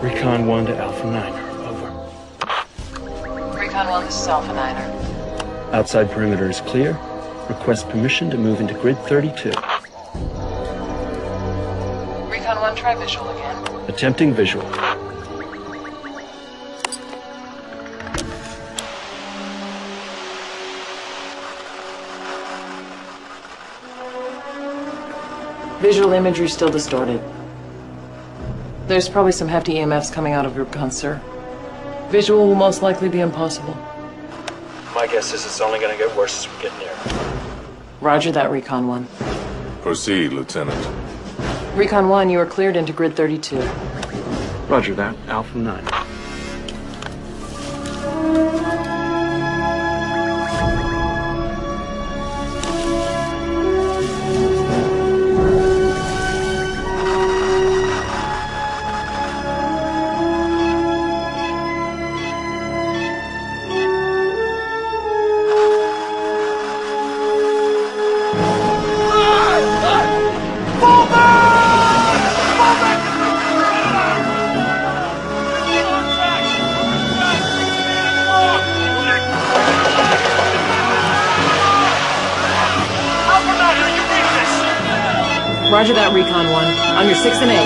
Recon 1 to Alpha Niner. Over. Recon 1, this is Alpha Niner. Outside perimeter is clear. Request permission to move into grid 32. Recon 1, try visual again. Attempting visual. Visual imagery still distorted. There's probably some hefty EMFs coming out of Rubicon, sir. Visual will most likely be impossible. My guess is it's only going to get worse as we get near. Roger that, Recon 1. Proceed, Lieutenant. Recon 1, you are cleared into grid 32. Roger that, Alpha 9. Roger that, Recon 1. On your 6 and 8.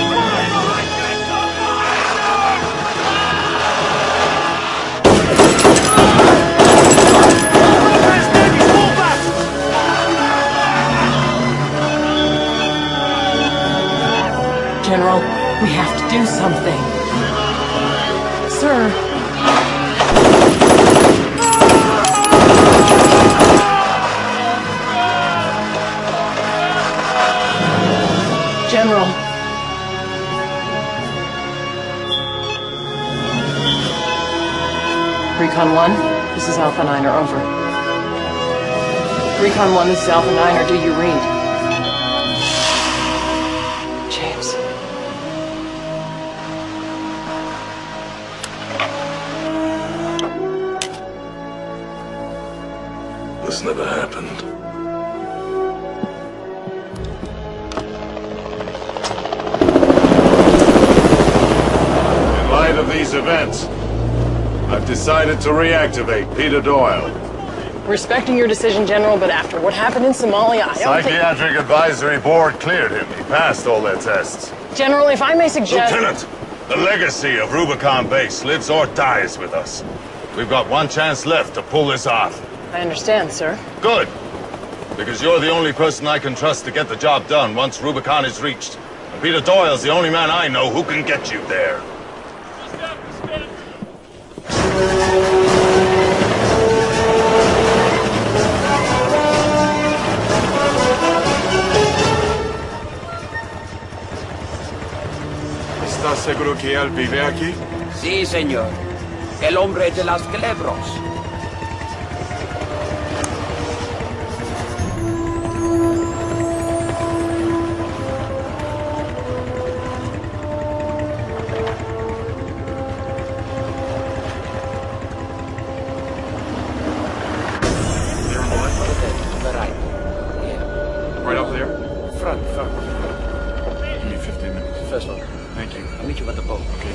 General, we have to do something. Sir. General. Recon 1, this is Alpha Niner, over. Recon 1, this is Alpha Niner, do you read? James. This never happened. In light of these events, I've decided to reactivate Peter Doyle. Respecting your decision, General, but after what happened in Somalia, I don't think... Psychiatric Advisory Board cleared him. He passed all their tests. General, if I may suggest... Lieutenant, the legacy of Rubicon Base lives or dies with us. We've got one chance left to pull this off. I understand, sir. Good. Because you're the only person I can trust to get the job done once Rubicon is reached. And Peter Doyle's the only man I know who can get you there. ¿Estás seguro que él vive aquí? Sí, señor. El hombre de las culebros. Right up there? Front. Give me 15 minutes. First one. Thank you. I'll meet you at the boat. Okay.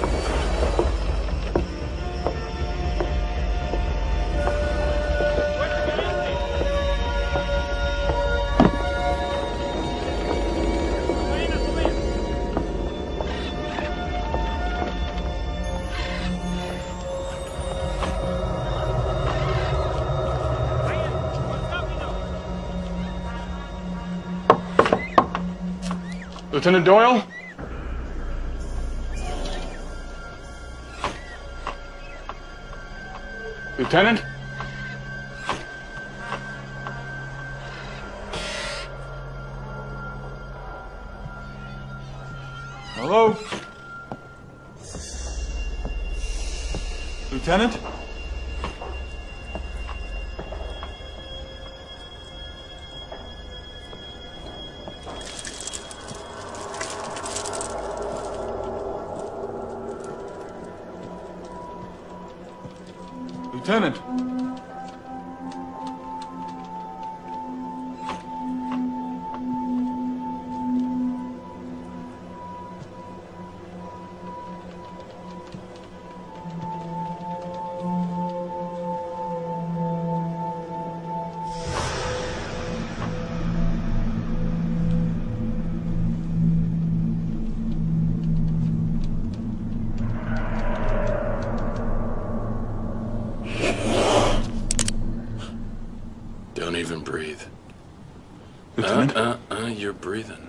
Lieutenant Doyle? Lieutenant? Hello? Lieutenant? Lieutenant? Don't even breathe. Lieutenant? You're breathing.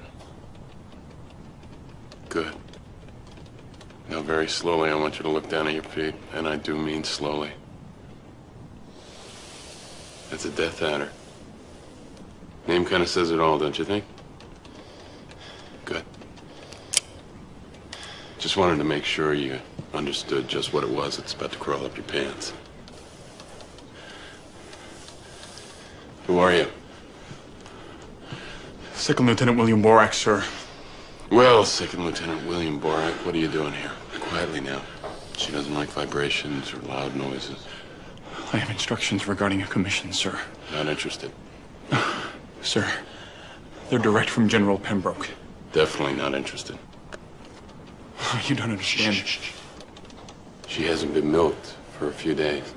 Good. Now, very slowly, I want you to look down at your feet, and I do mean slowly. That's a Death Adder. Name kind of says it all, don't you think? Good. Just wanted to make sure you understood just what it was that's about to crawl up your pants. Who are you? Second Lieutenant William Borak, sir. Well, Second Lieutenant William Borak, what are you doing here? Quietly now. She doesn't like vibrations or loud noises. I have instructions regarding a commission, sir. Not interested. Sir, they're direct from General Pembroke. Definitely not interested. You don't understand. Shh. She hasn't been milked for a few days.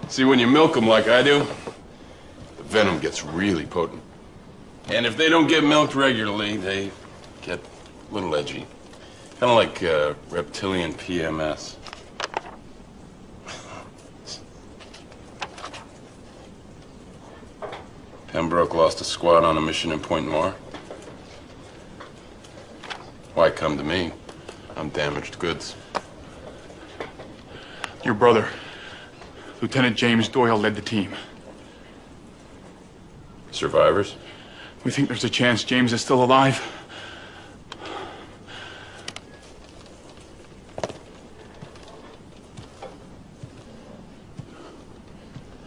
See, when you milk them like I do, the venom gets really potent. And if they don't get milked regularly, they get a little edgy. Kind of like reptilian PMS. Pembroke lost a squad on a mission in Point Noir. Why come to me? I'm damaged goods. Your brother, Lieutenant James Doyle, led the team. Survivors? We think there's a chance James is still alive.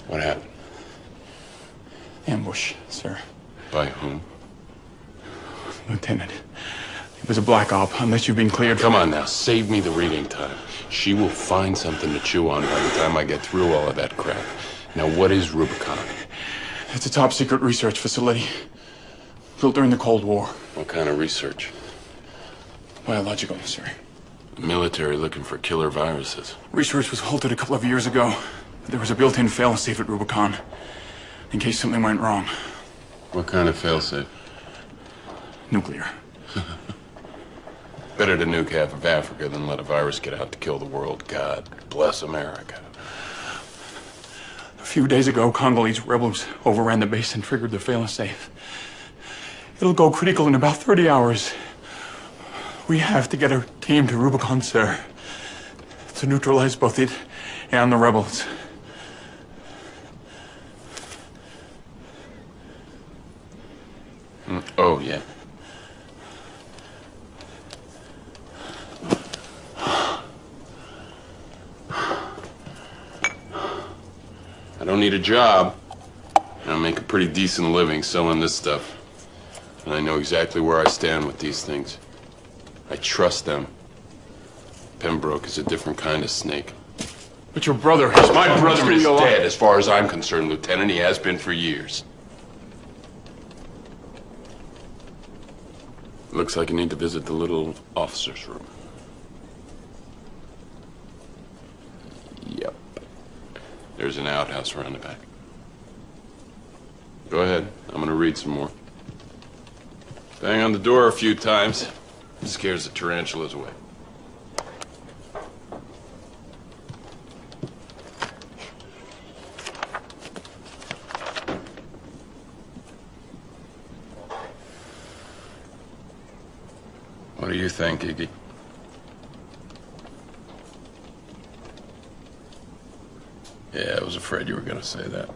What happened? Ambush, sir. By whom? Lieutenant, it was a black op, unless you've been cleared. Come on now, save me the reading time. She will find something to chew on by the time I get through all of that crap. Now, what is Rubicon? It's a top secret research facility. Built during the Cold War. What kind of research? Biological, sir. The military looking for killer viruses. Research was halted a couple of years ago. But there was a built-in failsafe at Rubicon, in case something went wrong. What kind of failsafe? Nuclear. Better to nuke half of Africa than let a virus get out to kill the world. God bless America. A few days ago, Congolese rebels overran the base and triggered the failsafe. It'll go critical in about 30 hours. We have to get a team to Rubicon, sir, to neutralize both it and the rebels. Oh, yeah. I don't need a job. I make a pretty decent living selling this stuff. And I know exactly where I stand with these things. I trust them. Pembroke is a different kind of snake. But your brother has... My brother is dead, as far as I'm concerned, Lieutenant. He has been for years. Looks like you need to visit the little officer's room. Yep. There's an outhouse around the back. Go ahead. I'm gonna read some more. Bang on the door a few times. Scares the tarantulas away. What do you think, Iggy? Yeah, I was afraid you were gonna say that.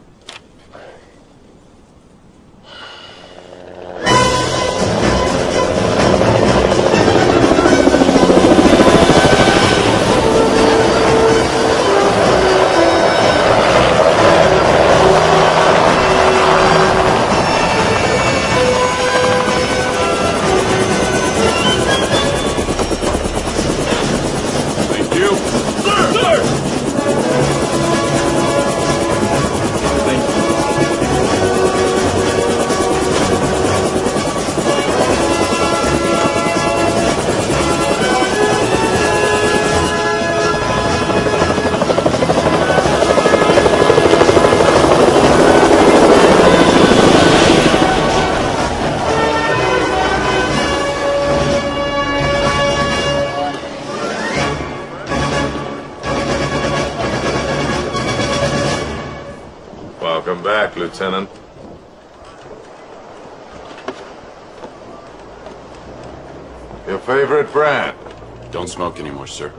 Welcome back, Lieutenant. Your favorite brand? Don't smoke anymore, sir.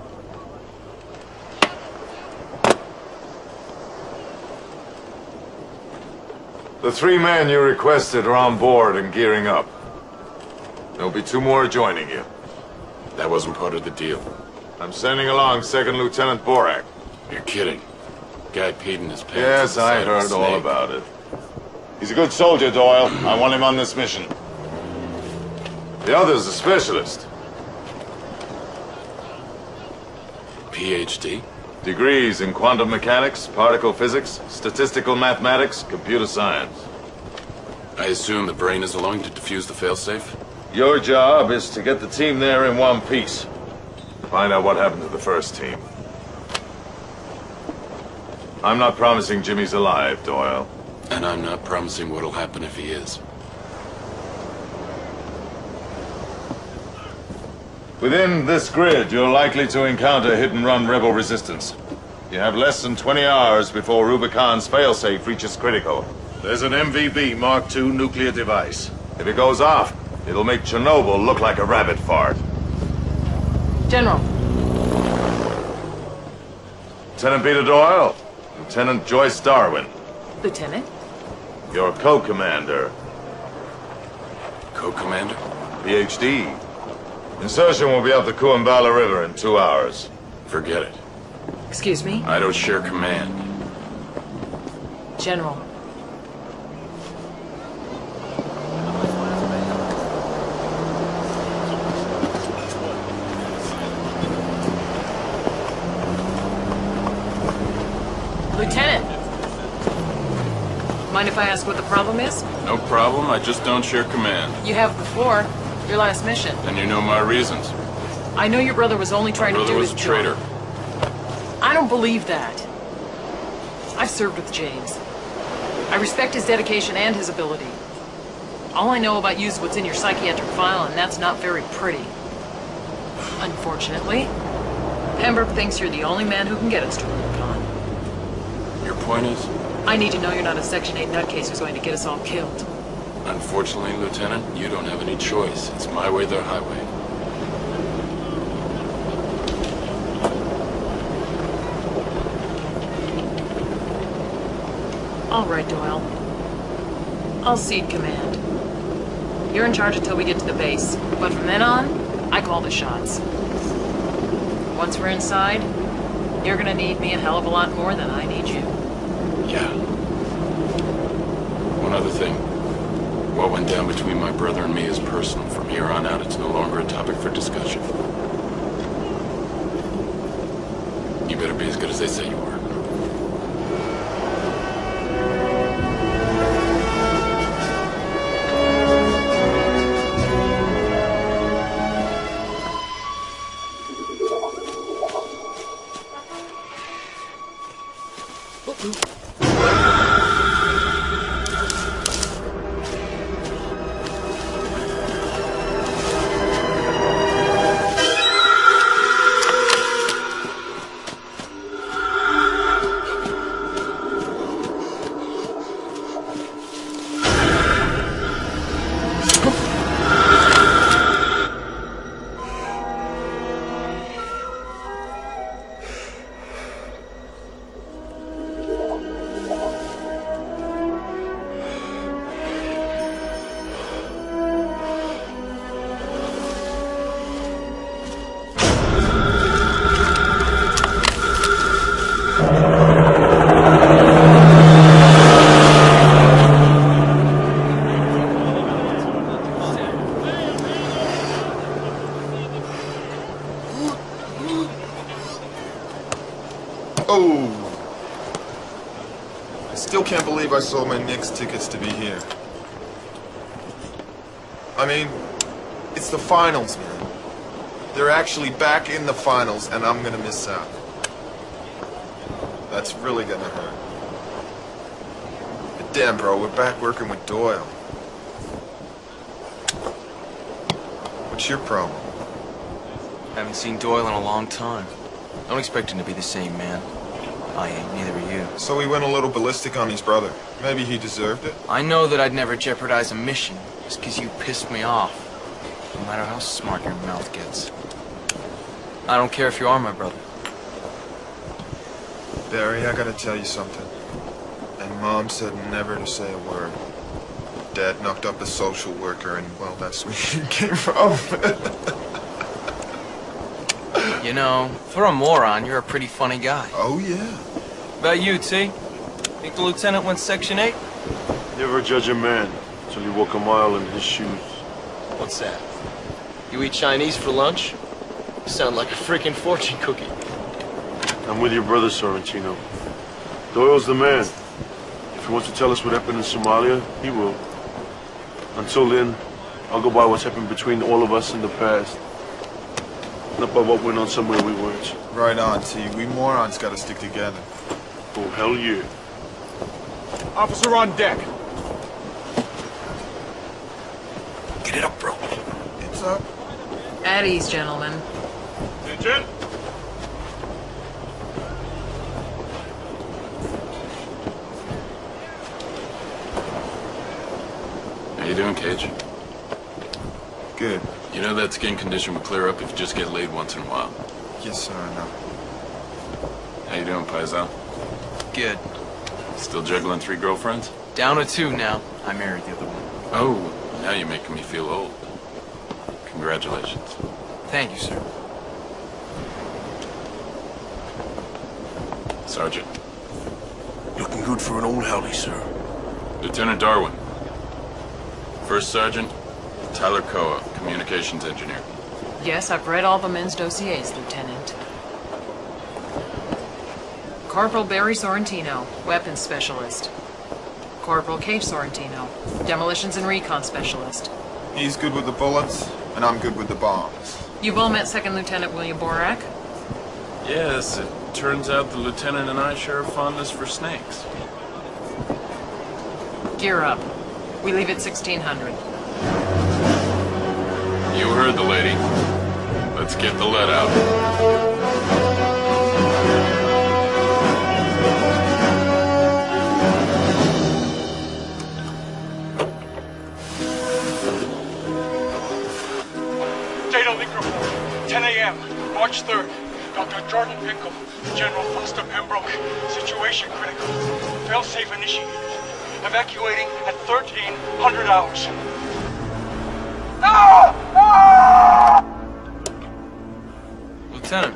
The 3 men you requested are on board and gearing up. There'll be 2 more joining you. That wasn't part of the deal. I'm sending along Second Lieutenant Borak. You're kidding. Guy peed in his pants. Yes, I heard all about it. He's a good soldier, Doyle. I want him on this mission. The other's a specialist. PhD? Degrees in quantum mechanics, particle physics, statistical mathematics, computer science. I assume the brain is allowing to defuse the failsafe? Your job is to get the team there in one piece. Find out what happened to the first team. I'm not promising Jimmy's alive, Doyle. And I'm not promising what'll happen if he is. Within this grid, you're likely to encounter hit-and-run rebel resistance. You have less than 20 hours before Rubicon's failsafe reaches critical. There's an MVB Mark II nuclear device. If it goes off, it'll make Chernobyl look like a rabbit fart. General. Lieutenant Peter Doyle, Lieutenant Joyce Darwin, Lieutenant? your co-commander, Co-commander? PhD. Insertion will be up the Kuambala River in 2 hours. Forget it. Excuse me? I don't share command. General. Lieutenant! Mind if I ask what the problem is? No problem, I just don't share command. You have before. Your last mission. And you know my reasons. I know your brother was only trying to Brother do was his a traitor. job. I don't believe that. I've served with James. I respect his dedication and his ability. All I know about you is what's in your psychiatric file, and that's not very pretty. Unfortunately, Pembroke thinks you're the only man who can get us to Rubicon. Your point is? I need to know you're not a Section 8 nutcase who's going to get us all killed. Unfortunately, Lieutenant, you don't have any choice. It's my way, the highway. All right, Doyle. I'll cede command. You're in charge until we get to the base, but from then on, I call the shots. Once we're inside, you're gonna need me a hell of a lot more than I need you. Yeah. One other thing. What went down between my brother and me is personal. From here on out, it's no longer a topic for discussion. You better be as good as they say you are. Can't believe I sold my Knicks tickets to be here. I mean, it's the finals, man. They're actually back in the finals, and I'm gonna miss out. That's really gonna hurt. But damn, bro, we're back working with Doyle. What's your problem? Haven't seen Doyle in a long time. Don't expect him to be the same man. I ain't, neither are you. So he went a little ballistic on his brother. Maybe he deserved it. I know that I'd never jeopardize a mission just because you pissed me off. No matter how smart your mouth gets. I don't care if you are my brother. Barry, I gotta tell you something. And Mom said never to say a word. Dad knocked up a social worker and, well, that's where he came from. You know, for a moron, you're a pretty funny guy. Oh, yeah. About you, T? Think the lieutenant went Section 8? Never judge a man until you walk a mile in his shoes. What's that? You eat Chinese for lunch? You sound like a freaking fortune cookie. I'm with your brother, Sorrentino. Doyle's the man. If he wants to tell us what happened in Somalia, he will. Until then, I'll go by what's happened between all of us in the past. Not by what went on somewhere we weren't. Right on, T. We morons gotta stick together. Oh, hell yeah. Officer on deck. Get it up, bro. It's up. At ease, gentlemen. Attention! How you doing, Cage? Good. You know that skin condition would clear up if you just get laid once in a while. Yes, sir, I know. How you doing, Paisal? Good. Still juggling 3 girlfriends? Down to 2 now. I married the other one. Oh, now you're making me feel old. Congratulations. Thank you, sir. Sergeant. Looking good for an old howdy, sir. Lieutenant Darwin. First Sergeant, Tyler Koa, communications engineer. Yes, I've read all the men's dossiers, Lieutenant. Corporal Barry Sorrentino, weapons specialist. Corporal Cage Sorrentino, demolitions and recon specialist. He's good with the bullets, and I'm good with the bombs. You've all met Second Lieutenant William Borak? Yes, it turns out the lieutenant and I share a fondness for snakes. Gear up. We leave at 1600. You heard the lady. Let's get the lead out. Data link report. 10 a.m. March 3rd. Dr. Jordan Pickle. General Foster Pembroke. Situation critical. Failsafe initiated. Evacuating at 1300 hours. Lieutenant.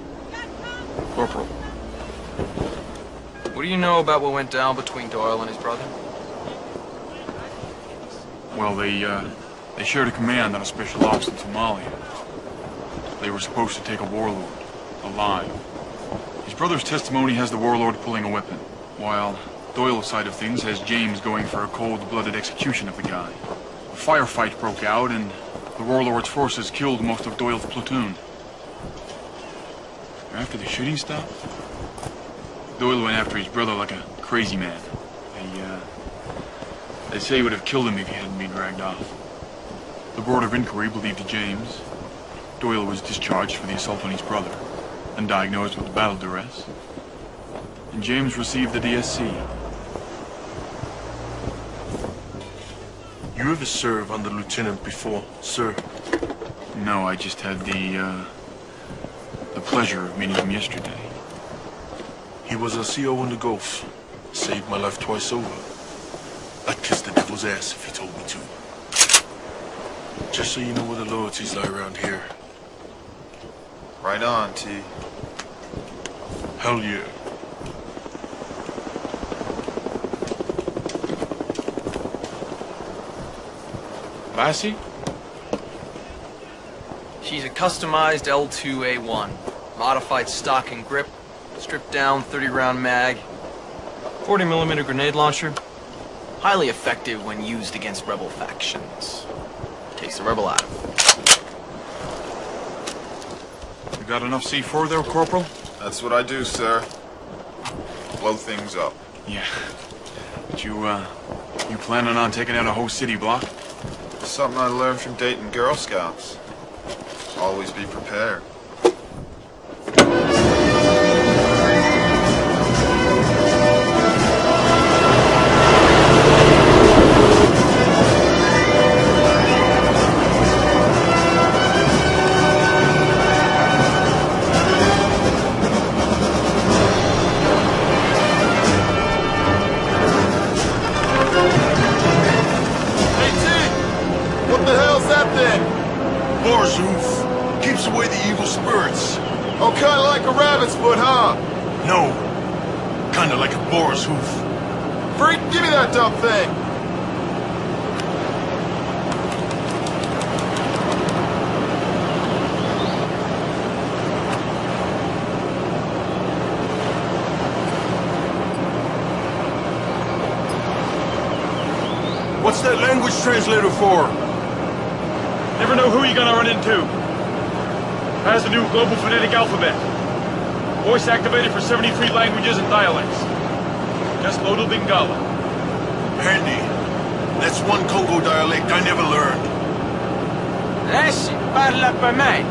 Corporal. What do you know about what went down between Doyle and his brother? Well, they shared a command on a special ops in Somalia. They were supposed to take a warlord, alive. His brother's testimony has the warlord pulling a weapon, while Doyle's side of things has James going for a cold-blooded execution of the guy. A firefight broke out, and the warlord's forces killed most of Doyle's platoon. After the shooting stopped, Doyle went after his brother like a crazy man. They say he would have killed him if he hadn't been dragged off. The Board of Inquiry believed James. Doyle was discharged for the assault on his brother and diagnosed with battle duress. And James received the DSC. You ever served under lieutenant before, sir? No, I just had the pleasure of meeting him yesterday. He was a CO in the Gulf. Saved my life twice over. I'd kiss the devil's ass if he told me to. Just so you know where the loyalties lie around here. Right on, T. Hell yeah. Lassie? She's a customized L2A1. Modified stock and grip. Stripped down 30-round mag. 40mm grenade launcher. Highly effective when used against rebel factions. Takes the rebel out. You got enough C4 there, Corporal? That's what I do, sir. Blow things up. Yeah. But you planning on taking out a whole city block? Something I learned from dating Girl Scouts. Always be prepared. Boar's hoof. Keeps away the evil spirits. Oh, kinda like a rabbit's foot, huh? No. Kinda like a boar's hoof. Freak, give me that dumb thing! What's that language translator for? Never know who you're gonna run into. Has the new global phonetic alphabet. Voice activated for 73 languages and dialects. Just loaded Lingala. Handy. That's one Congo dialect I never learned. Lesi parla per me.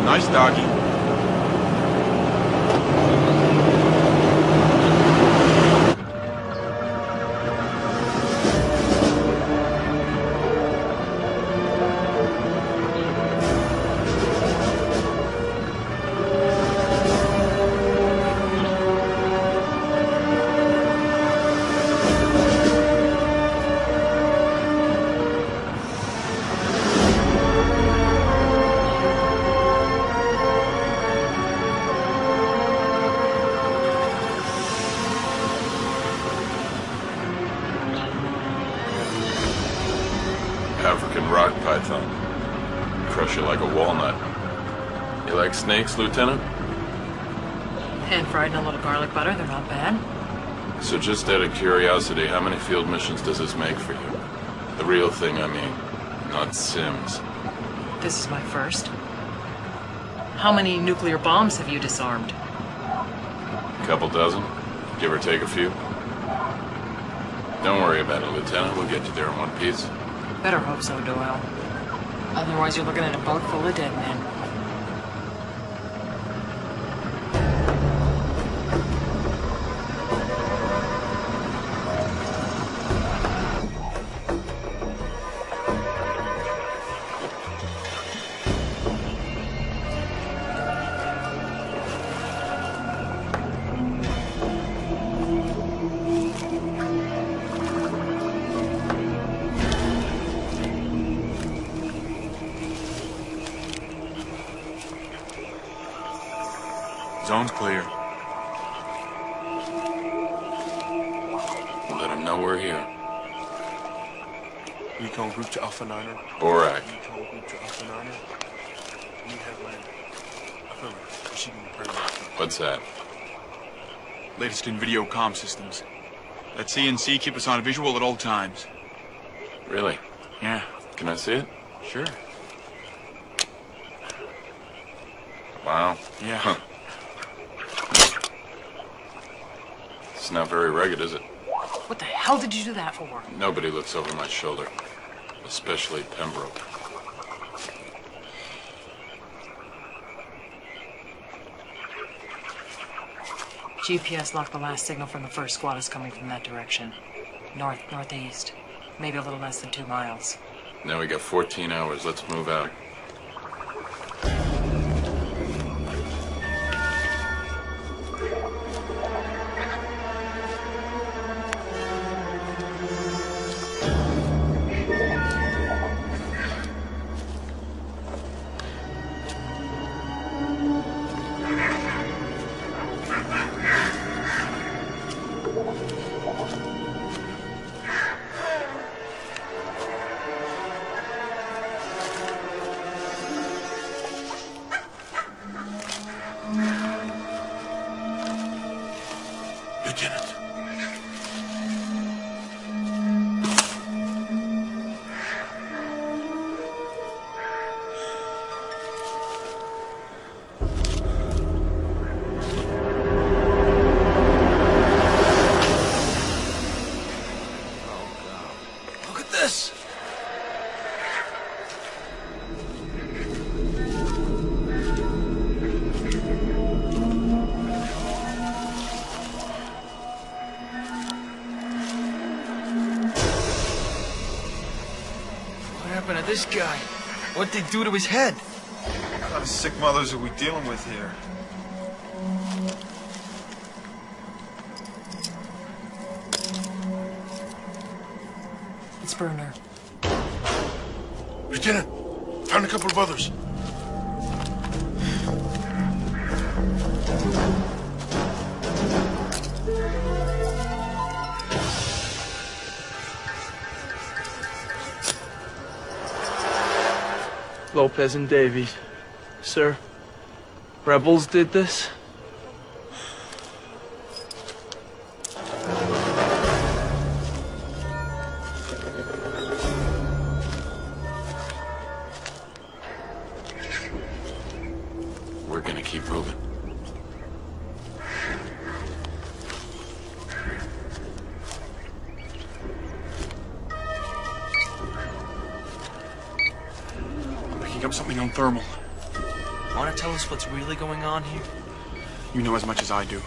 Nice doggy. African rock python. Crush you like a walnut. You like snakes, Lieutenant? Pan-fried in a little garlic butter, they're not bad. So just out of curiosity, how many field missions does this make for you? The real thing, I mean, not Sims. This is my first. How many nuclear bombs have you disarmed? A couple dozen, give or take a few. Don't worry about it, Lieutenant. We'll get you there in one piece. Better hope so, Doyle. Otherwise you're looking at a boat full of dead men. Zone's clear. Let him know we're here. Recon group to Alpha Niner. Borak. Recon group to Alpha Niner. We have landed. Affirmative. Receiving the prayer. What's that? Latest in video comm systems. Let CNC keep us on visual at all times. Really? Yeah. Can I see it? Sure. Wow. Yeah. Huh. It's not very rugged, is it? What the hell did you do that for? Nobody looks over my shoulder. Especially Pembroke. GPS locked the last signal from the first squad is coming from that direction. Northeast. Maybe a little less than 2 miles. Now we got 14 hours. Let's move out. Lieutenant. Look at this! What happened to this guy? What'd they do to his head? What kind of sick mothers are we dealing with here? burner. Lieutenant, found a couple of others. Lopez and Davies. Sir, rebels did this? We're gonna keep moving. Picking up something on thermal. Want to tell us what's really going on here? You know as much as I do.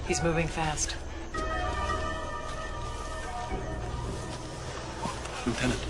He's moving fast. Lieutenant.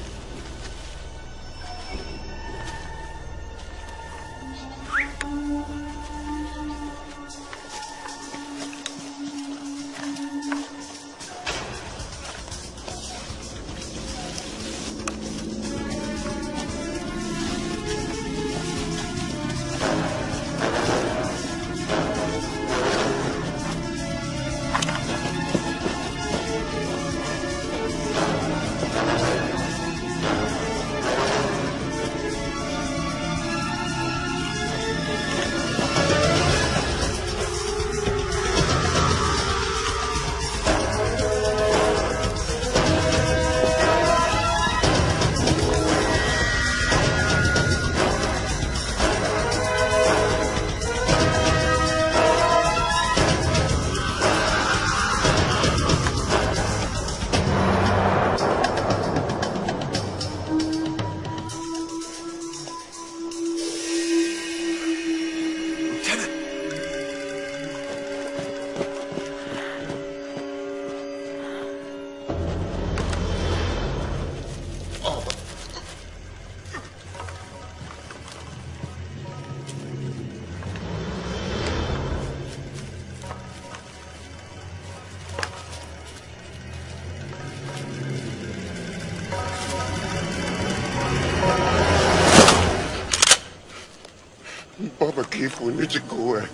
Baba Kifu Nichikue.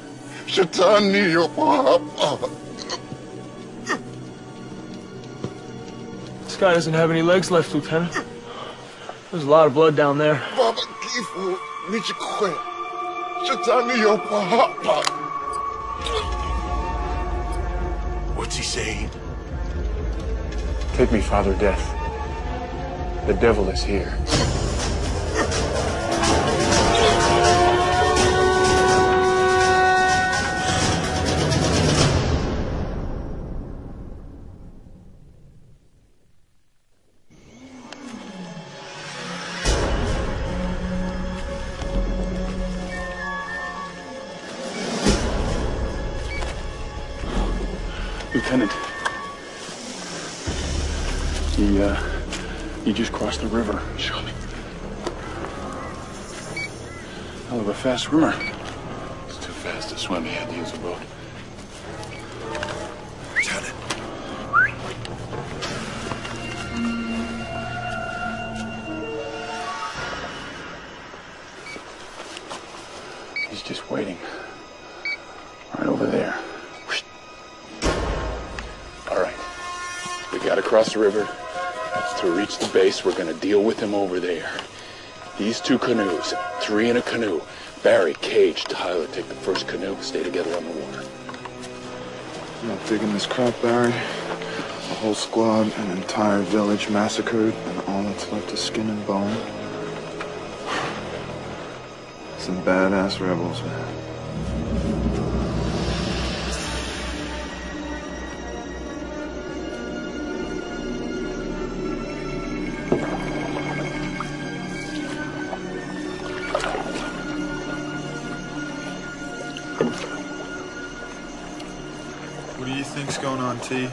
Shatani Yopa. This guy doesn't have any legs left, Lieutenant. There's a lot of blood down there. Baba Kifu Nichikue. Shatani Yopa. What's he saying? Take me, Father Death. The devil is here. Lieutenant, he just crossed the river. Show me. Hell of a fast swimmer. It's too fast to swim. He had to use a boat. Lieutenant. He's just waiting. Right over there. All right. We gotta cross the river. To reach the base, we're gonna deal with him over there. These two canoes, 3 in a canoe. Barry, Cage, Tyler, take the first canoe. Stay together on the water. I'm not digging this crap, Barry. A whole squad, an entire village massacred, and all that's left is skin and bone. Some badass rebels, man. What do you think's going on, T?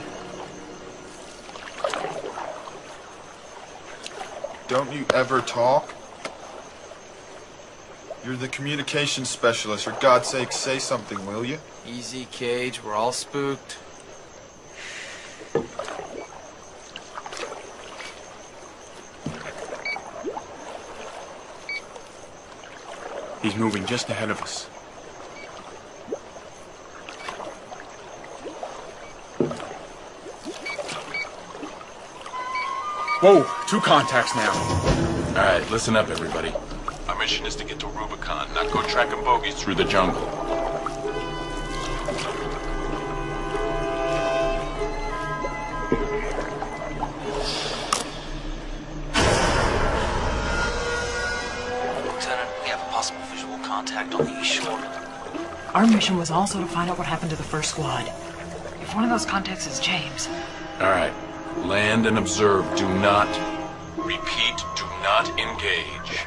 Don't you ever talk? You're the communications specialist. For God's sake, say something, will you? Easy, Cage. We're all spooked. He's moving just ahead of us. Whoa, 2 contacts now. All right, listen up, everybody. Our mission is to get to Rubicon, not go tracking bogeys through the jungle. Lieutenant, we have a possible visual contact on the east shore. Our mission was also to find out what happened to the first squad. If one of those contacts is James... All right, land and observe. Do not, repeat, do not engage.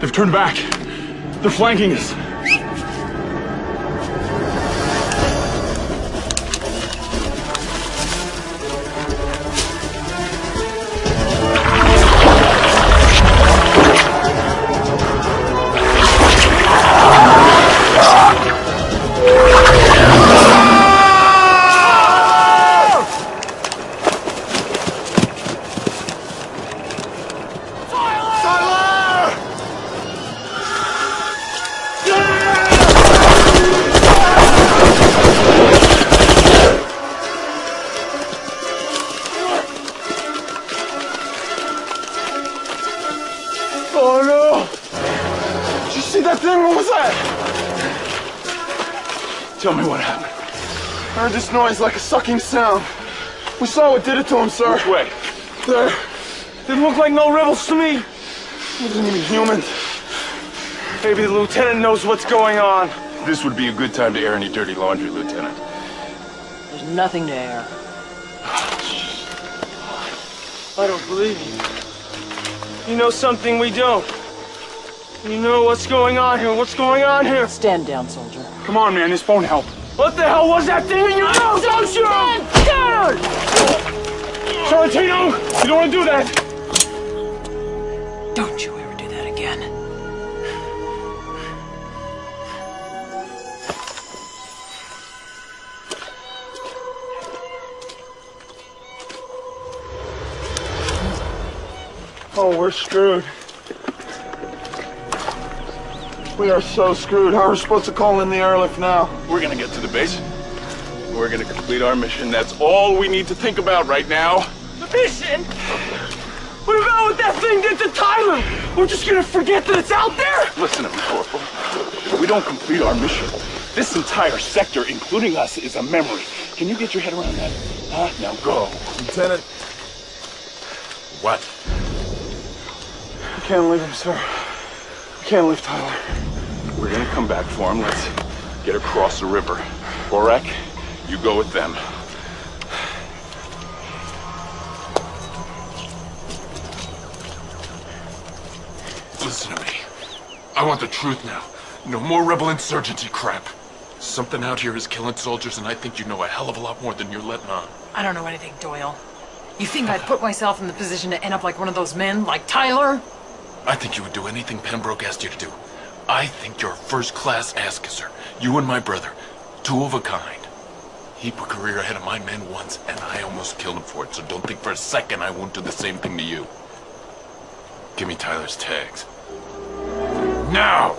They've turned back. They're flanking us. Oh no! Did you see that thing? What was that? Tell me what happened. I heard this noise like a sucking sound. We saw what did it to him, sir. Which way? There. They look like no rebels to me. Wasn't even human. Maybe the lieutenant knows what's going on. This would be a good time to air any dirty laundry, Lieutenant. There's nothing to air. I don't believe you. You know something we don't. You know what's going on here. What's going on here? Stand down, soldier. Come on, man. This won't help. What the hell was that thing in your mouth? Don't shoot him! Down! Sorrentino, you don't want to do that. Don't you ever do that again. Oh, we're screwed. We are so screwed. How are we supposed to call in the airlift now? We're gonna get to the base. We're gonna complete our mission. That's all we need to think about right now. The mission? What about what that thing did to Tyler? We're just gonna forget that it's out there? Listen to me, Corporal. If we don't complete our mission, this entire sector, including us, is a memory. Can you get your head around that? Huh? Now go. Lieutenant, What? We can't leave him, sir. We can't leave Tyler. We're gonna come back for him. Let's get across the river. Borak, you go with them. Listen to me. I want the truth now. No more rebel insurgency crap. Something out here is killing soldiers, and I think you know a hell of a lot more than you're letting on. I don't know anything, Doyle. You think I'd put myself in the position to end up like one of those men, like Tyler? I think you would do anything Pembroke asked you to do. I think you're a first-class ass-kisser. You and my brother. Two of a kind. He put a career ahead of my men once, and I almost killed him for it, so don't think for a second I won't do the same thing to you. Give me Tyler's tags. Now!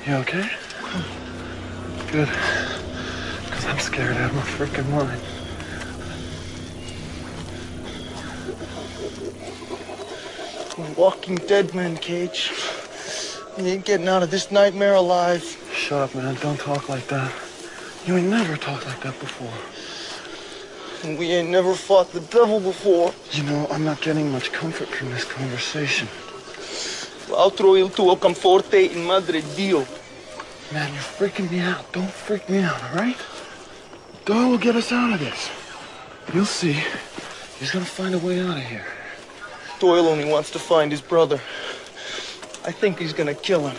You okay? Good. Because I'm scared out of my freaking mind. We're walking dead men, Cage. You ain't getting out of this nightmare alive. Shut up, man. Don't talk like that. You ain't never talked like that before. And we ain't never fought the devil before. You know, I'm not getting much comfort from this conversation. Otro il tuo conforte in madre Dio. Man, you're freaking me out. Don't freak me out, all right? Doyle will get us out of this. You'll see. He's gonna find a way out of here. Doyle only wants to find his brother. I think he's gonna kill him.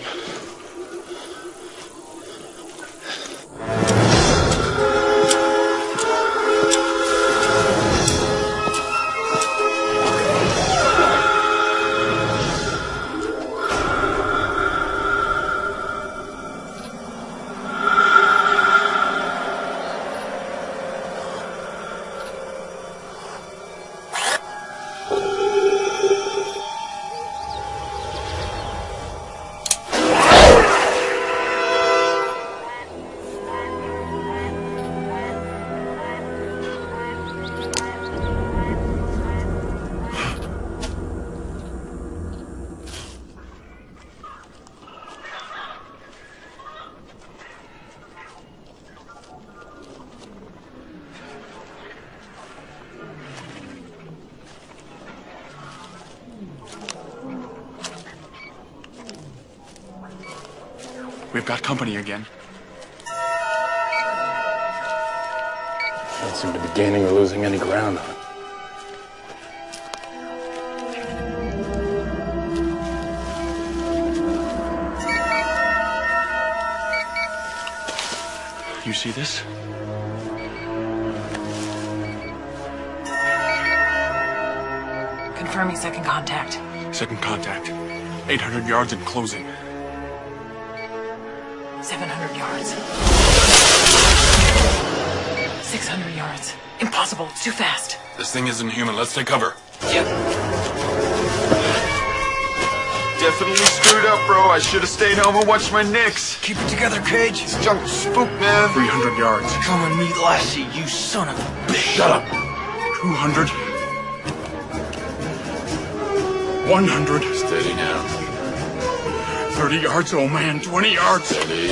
We've got company again. Don't seem to be gaining or losing any ground on it. You see this? Confirming second contact. Second contact. 800 yards and closing. 700 yards. 600 yards. Impossible. It's too fast. This thing isn't human. Let's take cover. Yep. Definitely screwed up, bro. I should have stayed home and watched my Knicks. Keep it together, Cage. This junk is spook, man. 300 yards. Come and meet Lassie, you son of a bitch. Shut up. 200. 100. Steady now. 30 yards, oh man. 20 yards. Steady.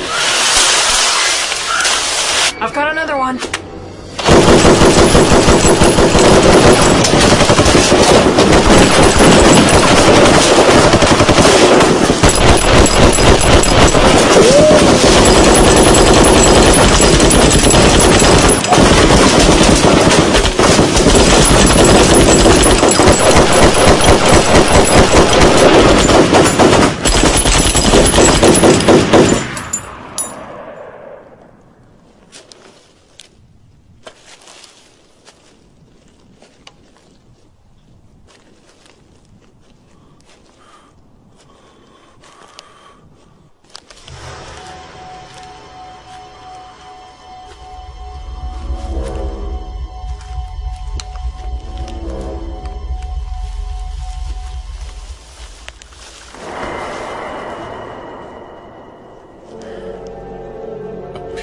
I've got another one.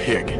pig.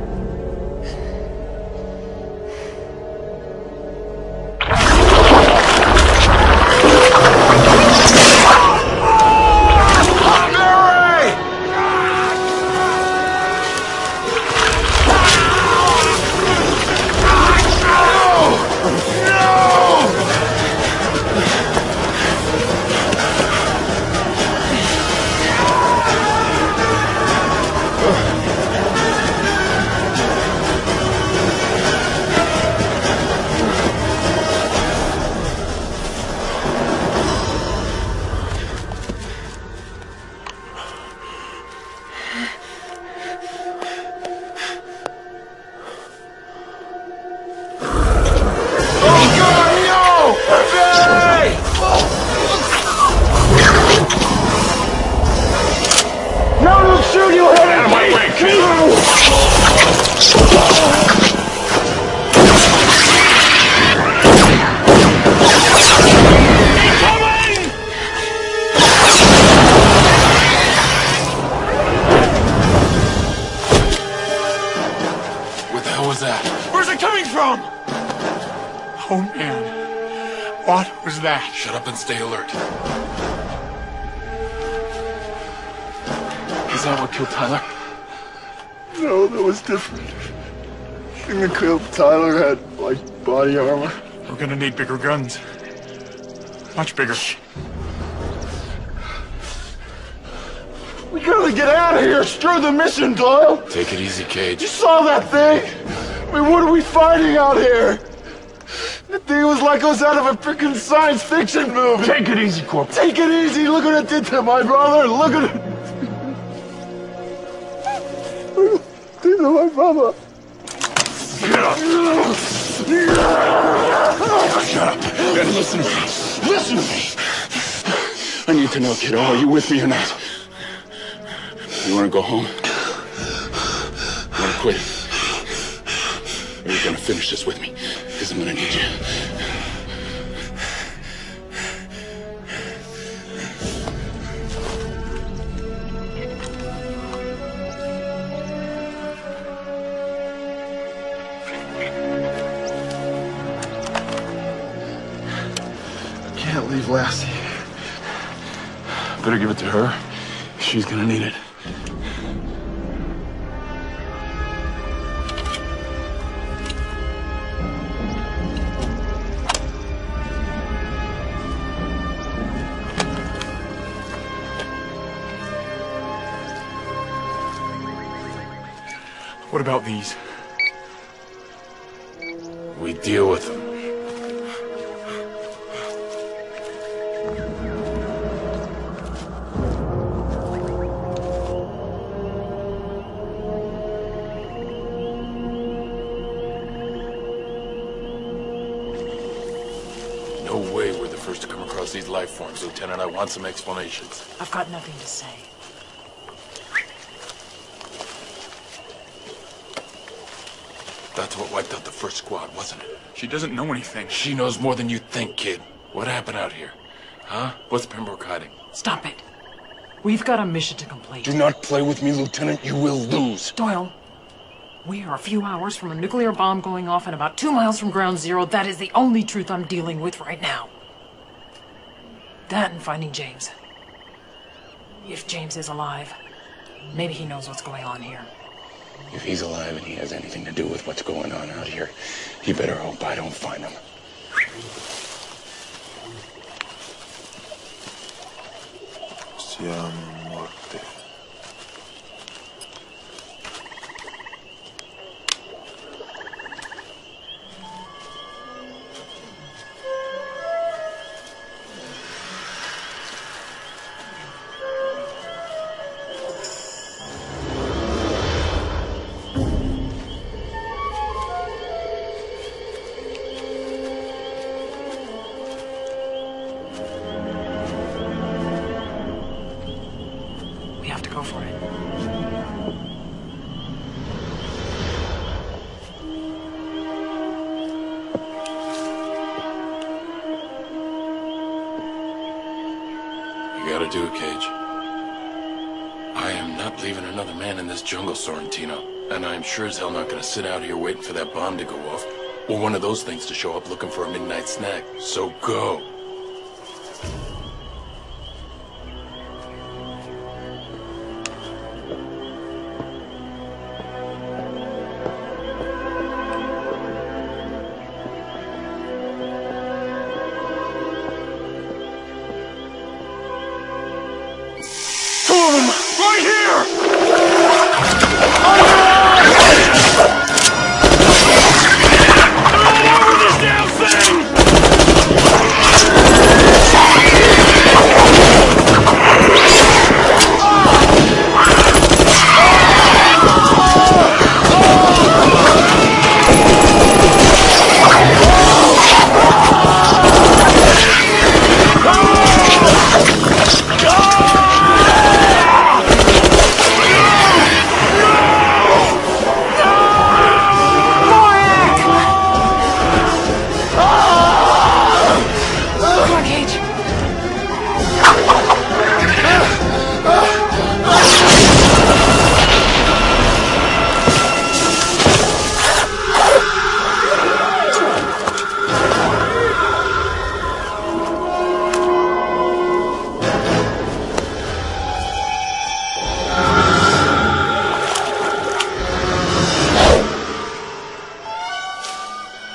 Oh, man. What was that? Shut up and stay alert. Is that what killed Tyler? No, that was different. The thing that killed Tyler had, like, body armor. We're gonna need bigger guns. Much bigger. We gotta get out of here. Screw the mission, Doyle. Take it easy, Cage. You saw that thing? I mean, what are we fighting out here? That thing was like it was out of a freaking science fiction movie. Take it easy, Corporal. Take it easy. Look what it did to my brother. Look at it. Did to my brother. Get up. Shut up. And listen to me. Listen to me. I need to know, kiddo, are you with me or not? You want to go home? You want to quit? Or are you going to finish this with me? Because I'm going to need you. I can't leave Lassie. Better give it to her. She's going to need it. What about these? We deal with them. No way we're the first to come across these life forms, Lieutenant. I want some explanations. I've got nothing to say. That's what wiped out the first squad, wasn't it? She doesn't know anything. She knows more than you think, kid. What happened out here? Huh? What's Pembroke hiding? Stop it. We've got a mission to complete. Do not play with me, Lieutenant. You will lose. Doyle, we are a few hours from a nuclear bomb going off and about 2 miles from Ground Zero. That is the only truth I'm dealing with right now. That and finding James. If James is alive, maybe he knows what's going on here. If he's alive and he has anything to do with what's going on out here, he better hope I don't find him. Siamo morte. We have to go for it. You gotta do it, Cage. I am not leaving another man in this jungle, Sorrentino. And I'm sure as hell not gonna sit out here waiting for that bomb to go off, or one of those things to show up looking for a midnight snack. So go. Right here!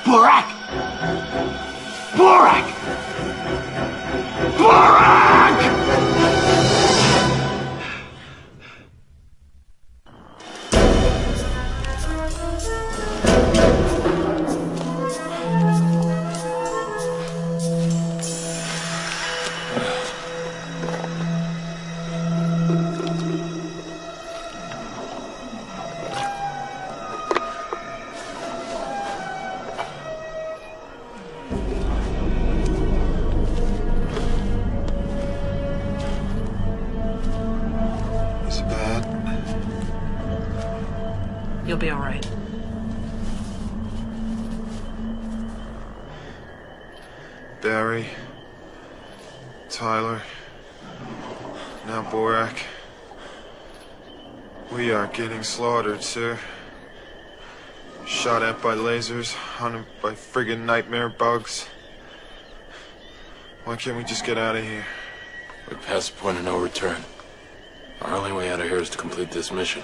Borak! Borak! Borak! You'll be all right. Barry, Tyler, now Borak. We are getting slaughtered, sir. Shot at by lasers, hunted by friggin' nightmare bugs. Why can't we just get out of here? We're past the point of no return. Our only way out of here is to complete this mission.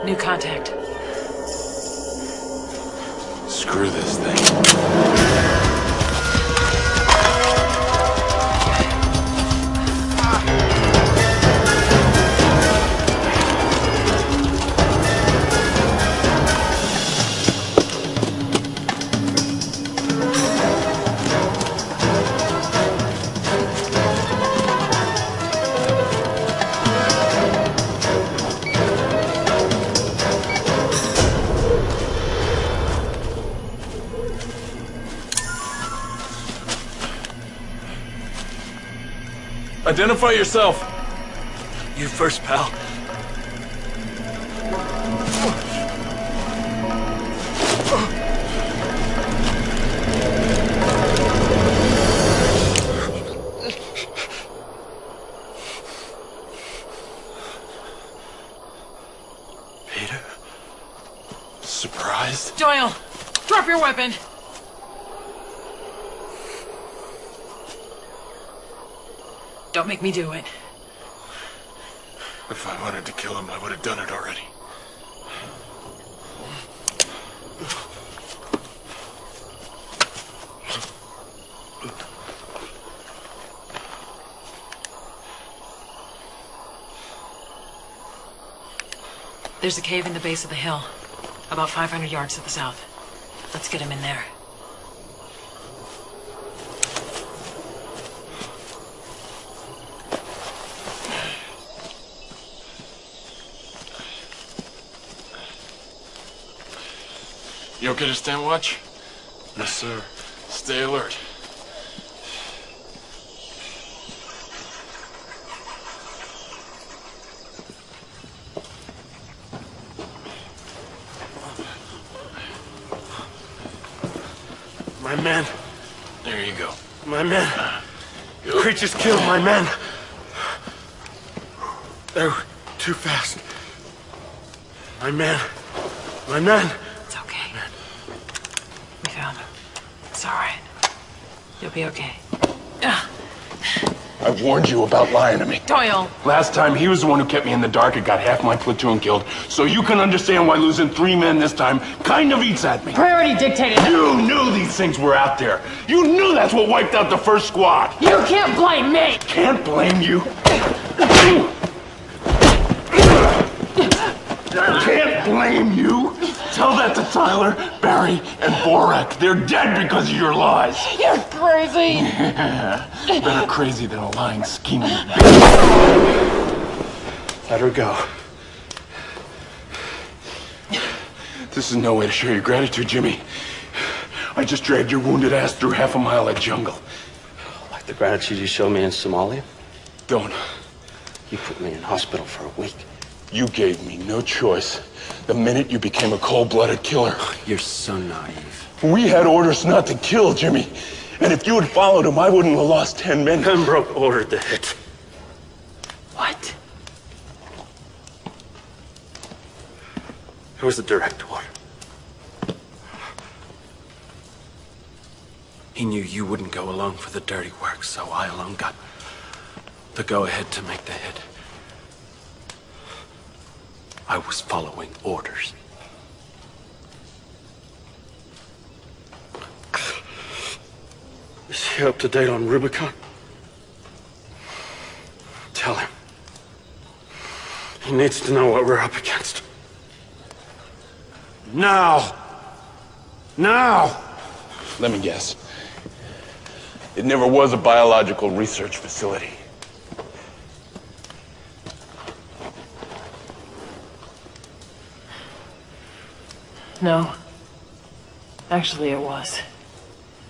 New contact. Screw this thing. Identify yourself. You first, pal. Peter? Surprised? Doyle, drop your weapon. Don't make me do it. If I wanted to kill him, I would have done it already. There's a cave in the base of the hill, about 500 yards to the south. Let's get him in there. You okay to stand watch? Yes, sir. Stay alert. My men. There you go. My men. Creatures killed my men. They were too fast. My men. My men. It's okay. We found him. It's all right. You'll be okay. I warned you about lying to me. Doyle! Last time, he was the one who kept me in the dark and got half my platoon killed. So you can understand why losing 3 men this time kind of eats at me. Priority dictated. You knew these things were out there. You knew that's what wiped out the first squad. You can't blame me! Can't blame you. Can't blame you. Tell that to Tyler, Barry, and Borak. They're dead because of your lies. You're crazy! Better crazy than a lying, scheming bitch. Let her go. This is no way to show your gratitude, Jimmy. I just dragged your wounded ass through half a mile of jungle. Like the gratitude you showed me in Somalia? Don't. You put me in hospital for a week. You gave me no choice the minute you became a cold-blooded killer. You're so naive. We had orders not to kill, Jimmy. And if you had followed him, I wouldn't have lost 10 men. Pembroke ordered the hit. What? It was a direct order. He knew you wouldn't go alone for the dirty work, so I alone got the go-ahead to make the hit. I was following orders. Is he up to date on Rubicon? Tell him. He needs to know what we're up against. Now! Now! Let me guess. It never was a biological research facility. No. Actually, it was.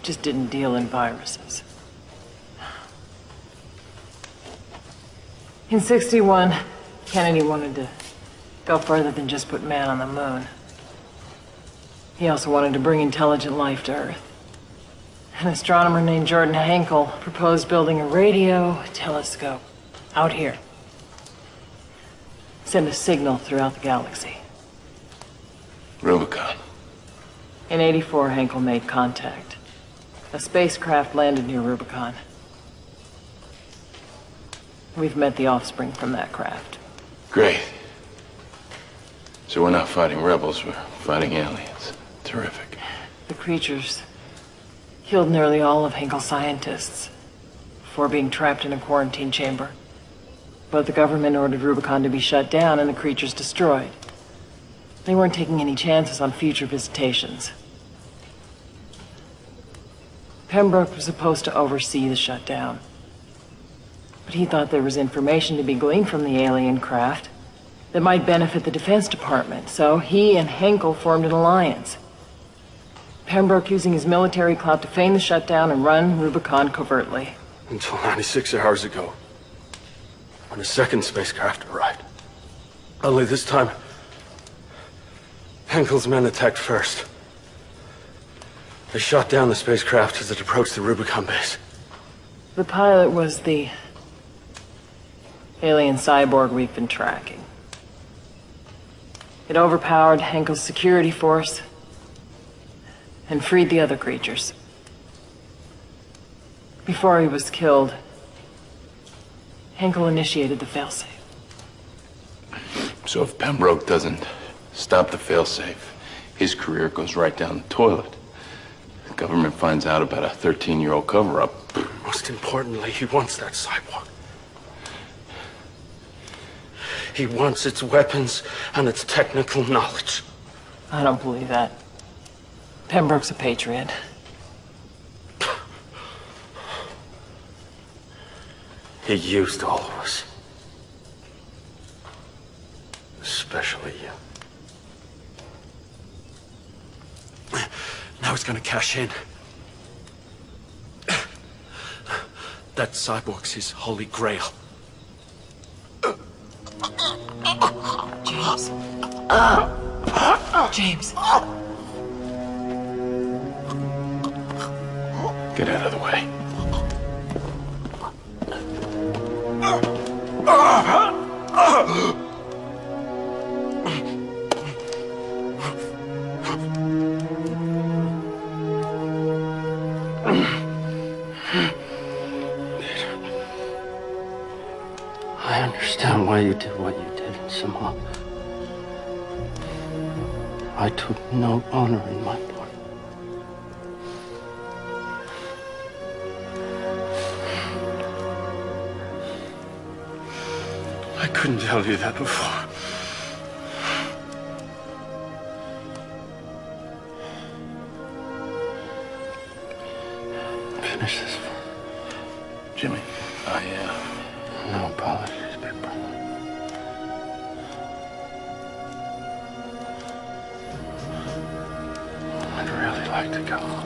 Just didn't deal in viruses. In '61, Kennedy wanted to go further than just put man on the moon. He also wanted to bring intelligent life to Earth. An astronomer named Jordan Hankel proposed building a radio telescope out here. Send a signal throughout the galaxy. Rubicon. In '84, Hankel made contact. A spacecraft landed near Rubicon. We've met the offspring from that craft. Great. So we're not fighting rebels, we're fighting aliens. Terrific. The creatures killed nearly all of Hankel's scientists before being trapped in a quarantine chamber. But the government ordered Rubicon to be shut down and the creatures destroyed. They weren't taking any chances on future visitations. Pembroke was supposed to oversee the shutdown. But he thought there was information to be gleaned from the alien craft that might benefit the Defense Department, so he and Hankel formed an alliance. Pembroke using his military clout to feign the shutdown and run Rubicon covertly. Until 96 hours ago, when a second spacecraft arrived. Only this time, Hankel's men attacked first. They shot down the spacecraft as it approached the Rubicon base. The pilot was the alien cyborg we've been tracking. It overpowered Hankel's security force and freed the other creatures. Before he was killed, Hankel initiated the failsafe. So if Pembroke doesn't stop the failsafe, his career goes right down the toilet. The government finds out about a 13-year-old cover-up. Most importantly, he wants that cyborg. He wants its weapons and its technical knowledge. I don't believe that. Pembroke's a patriot. He used all of us. Especially you. Now he's gonna cash in. That cyborg's his holy grail. James. James. Get out of the way. I understand why you did what you did in Somalia. I took no honor in my blood. I couldn't tell you that before. Finish this for Jimmy. no apologies, big brother. I'd really like to go.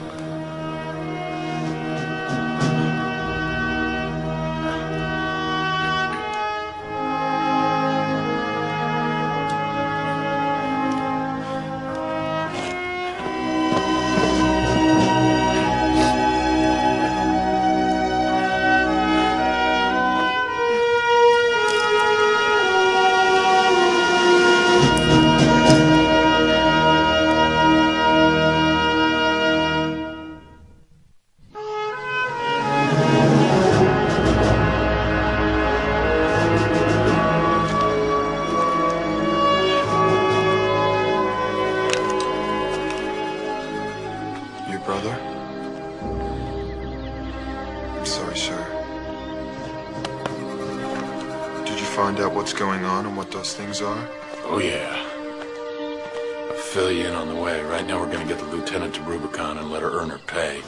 Your brother? I'm sorry, sir. Did you find out what's going on and what those things are? Oh, yeah. I'll fill you in on the way. Right now, we're gonna get the lieutenant to Rubicon and let her earn her pay.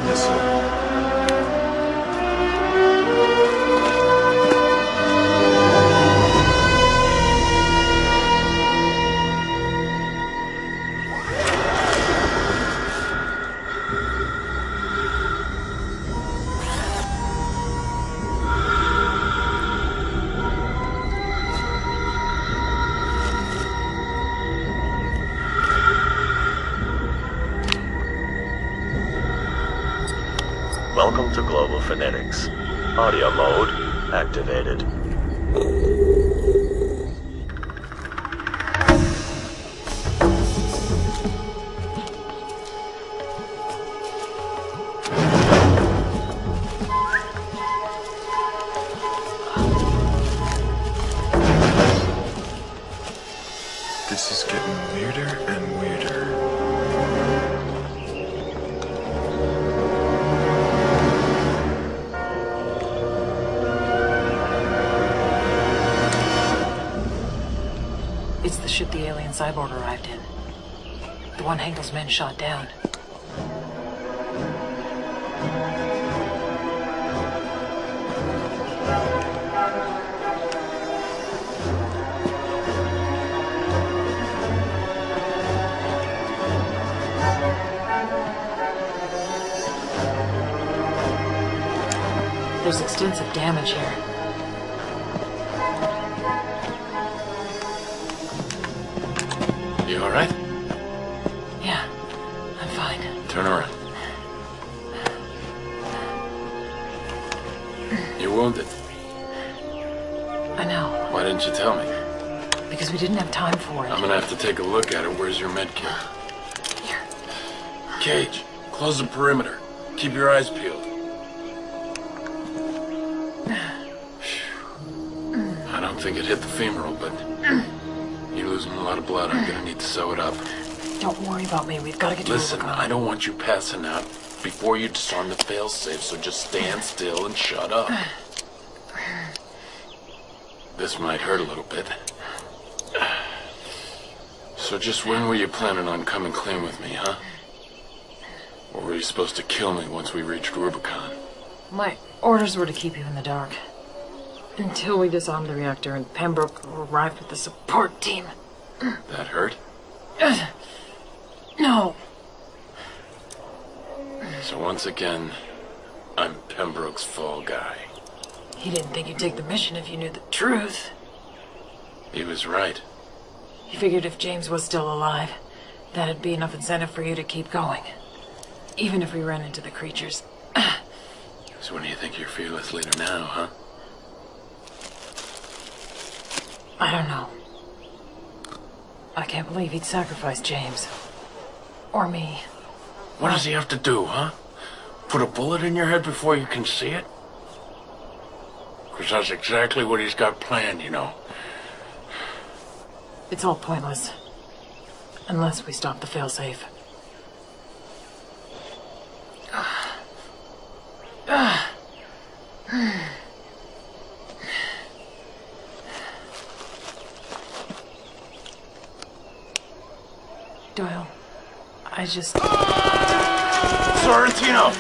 Yes, sir. Welcome to Global Phonetics. Audio mode activated. This is getting weirder and weirder. It's the ship the alien cyborg arrived in. The one Henkel's men shot down. There's extensive damage here. You all right? Yeah, I'm fine. Turn around. You're wounded. I know, Why didn't you tell me? because we didn't have time for it. I'm gonna have to take a look at it. Where's your med kit? Here. Cage, close the perimeter. Keep your eyes peeled. I don't think it hit the femoral, but you're losing a lot of blood. I'm gonna need to sew it up. Don't worry about me. We've got to get to Listen, Rubicon. I don't want you passing out before you disarm the failsafe, so just stand still and shut up. This might hurt a little bit. So just when were you planning on coming clean with me, huh? Or were you supposed to kill me once we reached Rubicon? My orders were to keep you in the dark. Until we disarmed the reactor and Pembroke arrived with the support team. That hurt? No. So once again, I'm Pembroke's fall guy. He didn't think you'd take the mission if you knew the truth. He was right. He figured if James was still alive, that'd be enough incentive for you to keep going. Even if we run into the creatures. So what do you think you're fearless leader now, huh? I don't know. I can't believe he'd sacrifice James. Or me. What does he have to do, huh? Put a bullet in your head before you can see it? Because that's exactly what he's got planned, you know. It's all pointless. Unless we stop the failsafe. Doyle, I just... Sorrentino!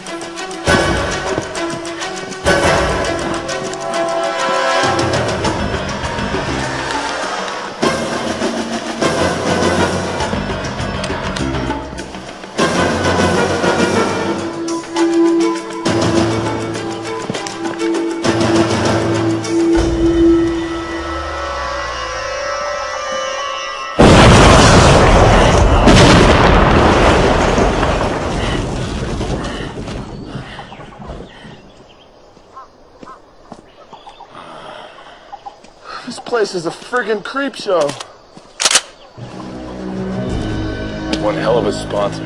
This place is a friggin' creep show. One hell of a sponsor.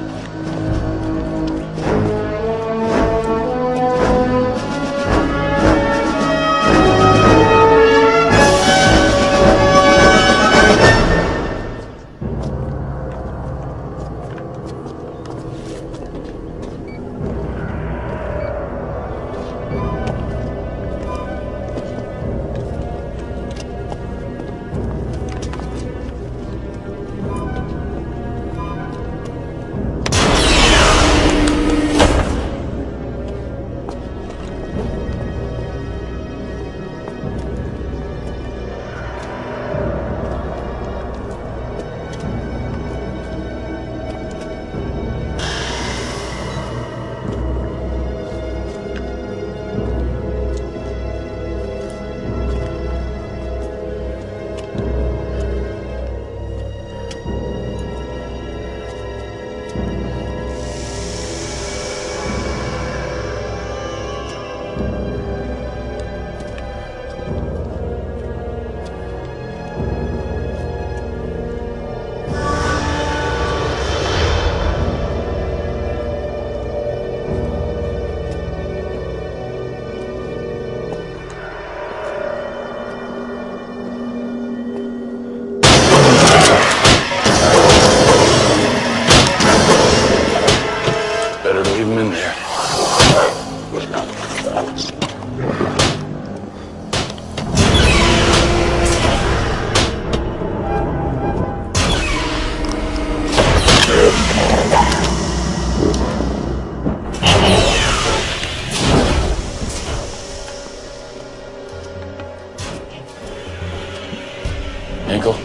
Ankle?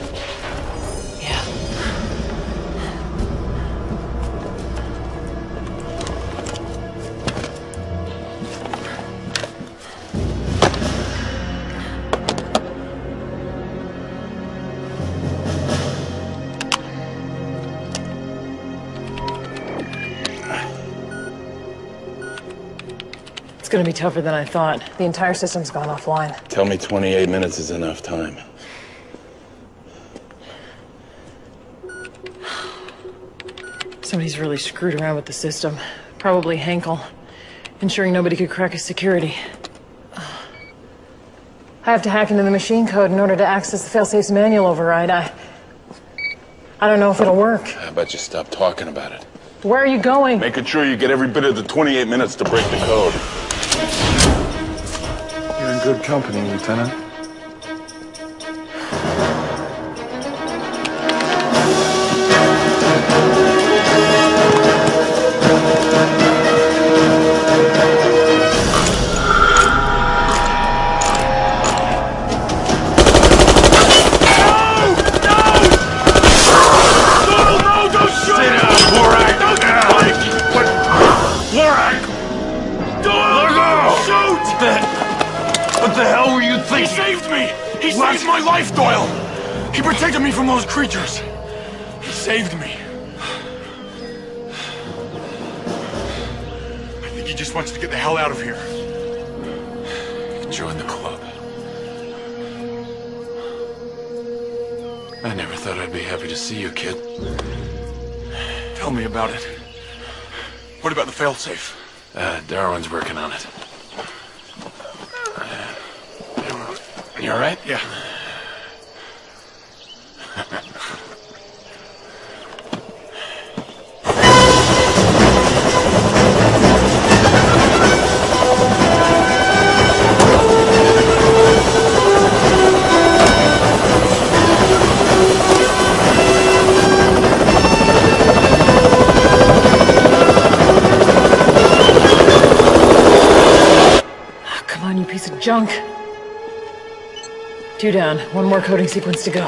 Yeah. It's gonna be tougher than I thought. The entire system's gone offline. Tell me 28 minutes is enough time. Somebody's really screwed around with the system. Probably Henkel. Ensuring nobody could crack his security. I have to hack into the machine code in order to access the failsafe's manual override. I don't know if it'll work. How about you stop talking about it? Where are you going? Making sure you get every bit of the 28 minutes to break the code. You're in good company, Lieutenant. He saved my life, Doyle! He protected me from those creatures. He saved me. just wants to get the hell out of here. Join the club. I never thought I'd be happy to see you, kid. Tell me about it. What about the failsafe? Darwin's working on it. You all right? Yeah. Come on, you piece of junk. 2 down. 1 more coding sequence to go.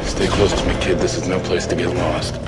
Stay close to me, kid. This is no place to get lost.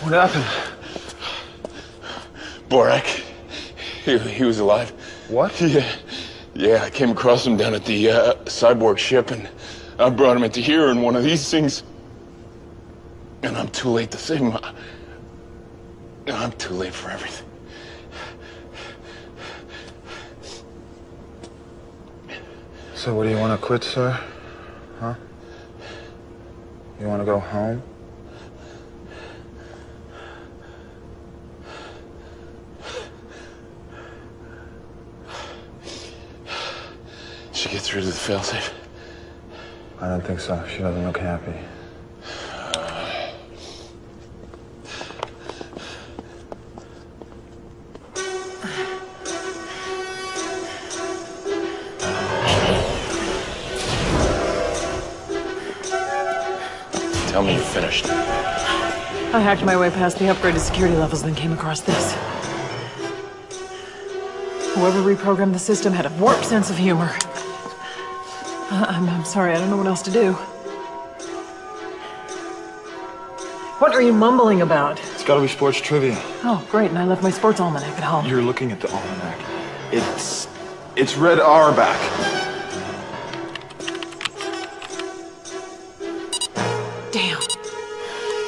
What happened? Borak. He was alive. What? Yeah, I came across him down at the cyborg ship, and I brought him into here in one of these things. And I'm too late to save him. I'm too late for everything. So what do you want to quit, sir? Huh? You want to go home? Did she get through to the failsafe? I don't think so. She doesn't look happy. Tell me you finished. I hacked my way past the upgraded security levels, then came across this. Whoever reprogrammed the system had a warped sense of humor. I'm sorry, I don't know what else to do. What are you mumbling about? It's gotta be sports trivia. Oh, great, and I left my sports almanac at home. You're looking at the almanac. It's Red Auerbach. Damn.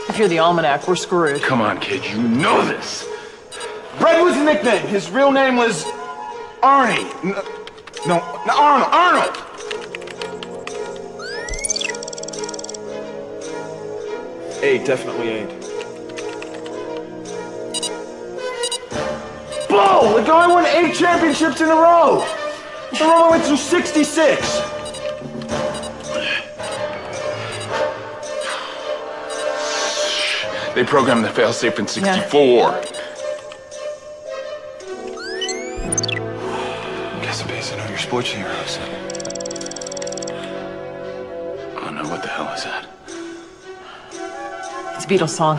If you're the almanac, we're screwed. Come on, kid, you know this. Red was a nickname. His real name was Arnie. No, Arnold. Eight, definitely 8. Blow! The guy won 8 championships in a row. The Roma went through 66. They programmed the failsafe in 64. Guess I'm basing on your sports heroes. Oh no, what the hell is that? It's a Beatles song.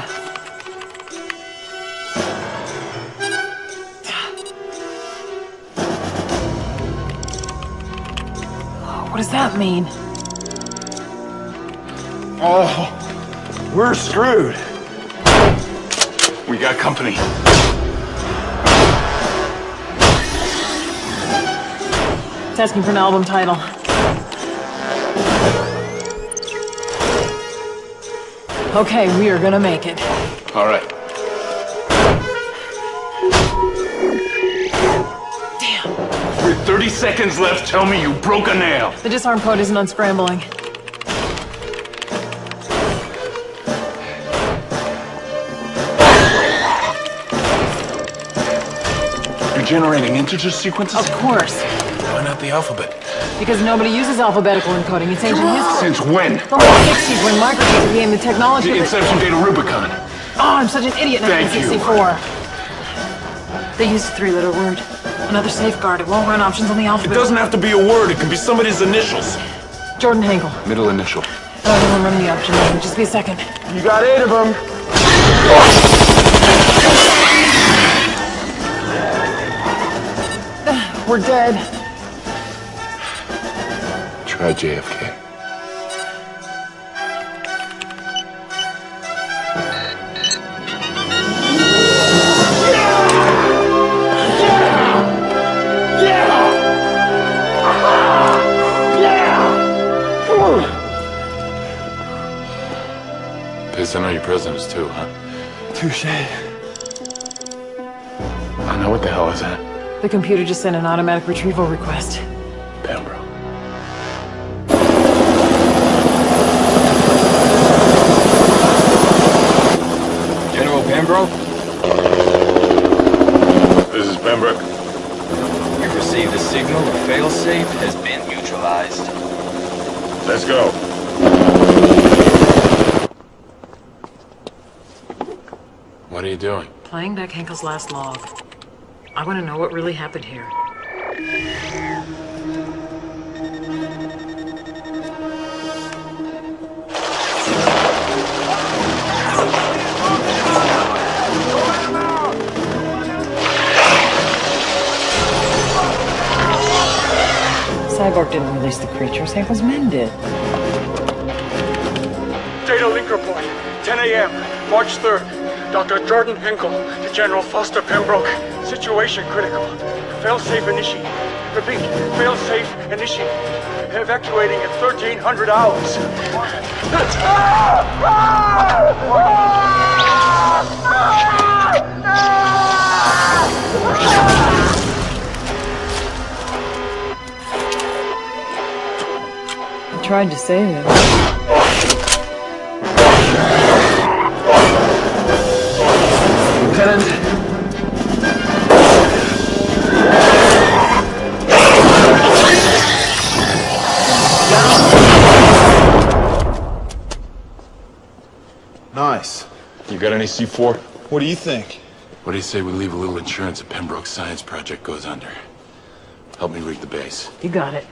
What does that mean? Oh, we're screwed. We got company. It's asking for an album title. Okay, we are gonna make it. All right. Damn. With 30 seconds left, tell me you broke a nail. The disarm code isn't unscrambling. generating integer sequences? Of course. Why not the alphabet? Because nobody uses alphabetical encoding. It's ancient history. Since when? From the 60s when Microsoft became the technology. The inception date of Rubicon. Oh, I'm such an idiot. Thank you. 1964. They used a three-letter word. Another safeguard. It won't run options on the It alphabet. doesn't have to be a word. It can be somebody's initials. Jordan Henkel. Middle initial. I'm running the option. Just be a second. You got 8 of them. We're dead. Try JFK. Pissed I know your presidents too, huh? Touche. I know what the hell is that. The computer just sent an automatic retrieval request. Pembroke. General Pembroke? This is Pembroke. We've received a signal. The failsafe has been neutralized. Let's go. What are you doing? Playing back Henkel's last log. I want to know what really happened here. Cyborg didn't release the creatures. Henkel's men did. Data link report. 10 a.m. March 3rd. Dr. Jordan Henkel to General Foster Pembroke. Situation critical. Failsafe initiated. Repeat, failsafe initiated. Evacuating at 1300 hours. I tried to save him. Lieutenant. Nice. You got any C4? What do you think? What do you say we leave a little insurance if Pembroke's science project goes under? Help me rig the base. You got it.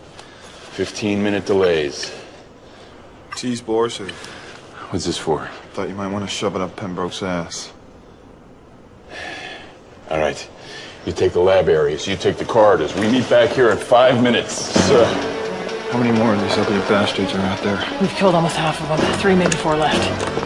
15-minute delays. Cheese boars, or What's this for? thought you might want to shove it up Pembroke's ass. All right. You take the lab areas. You take the corridors. We meet back here in 5 minutes. Sir. How many more of these ugly bastards are out there? We've killed almost half of them. 3, maybe 4 left.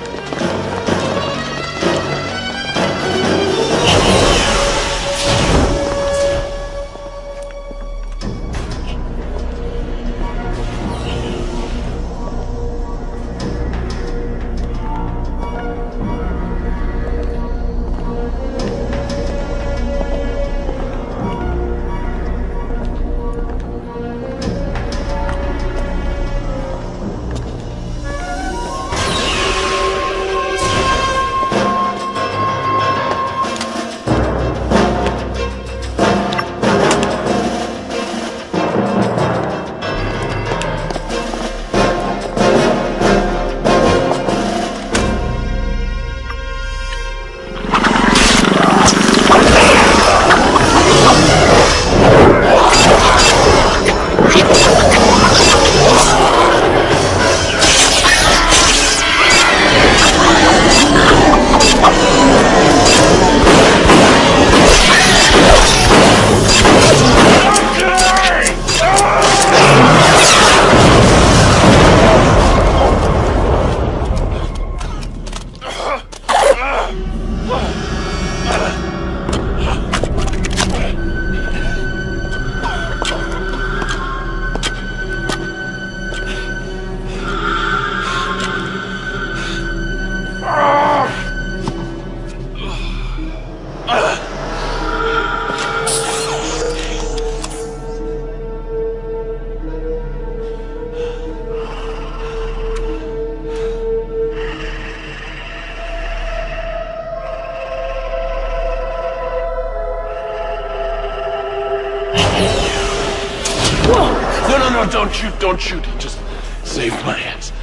No, don't shoot, don't shoot. He just saved my ass.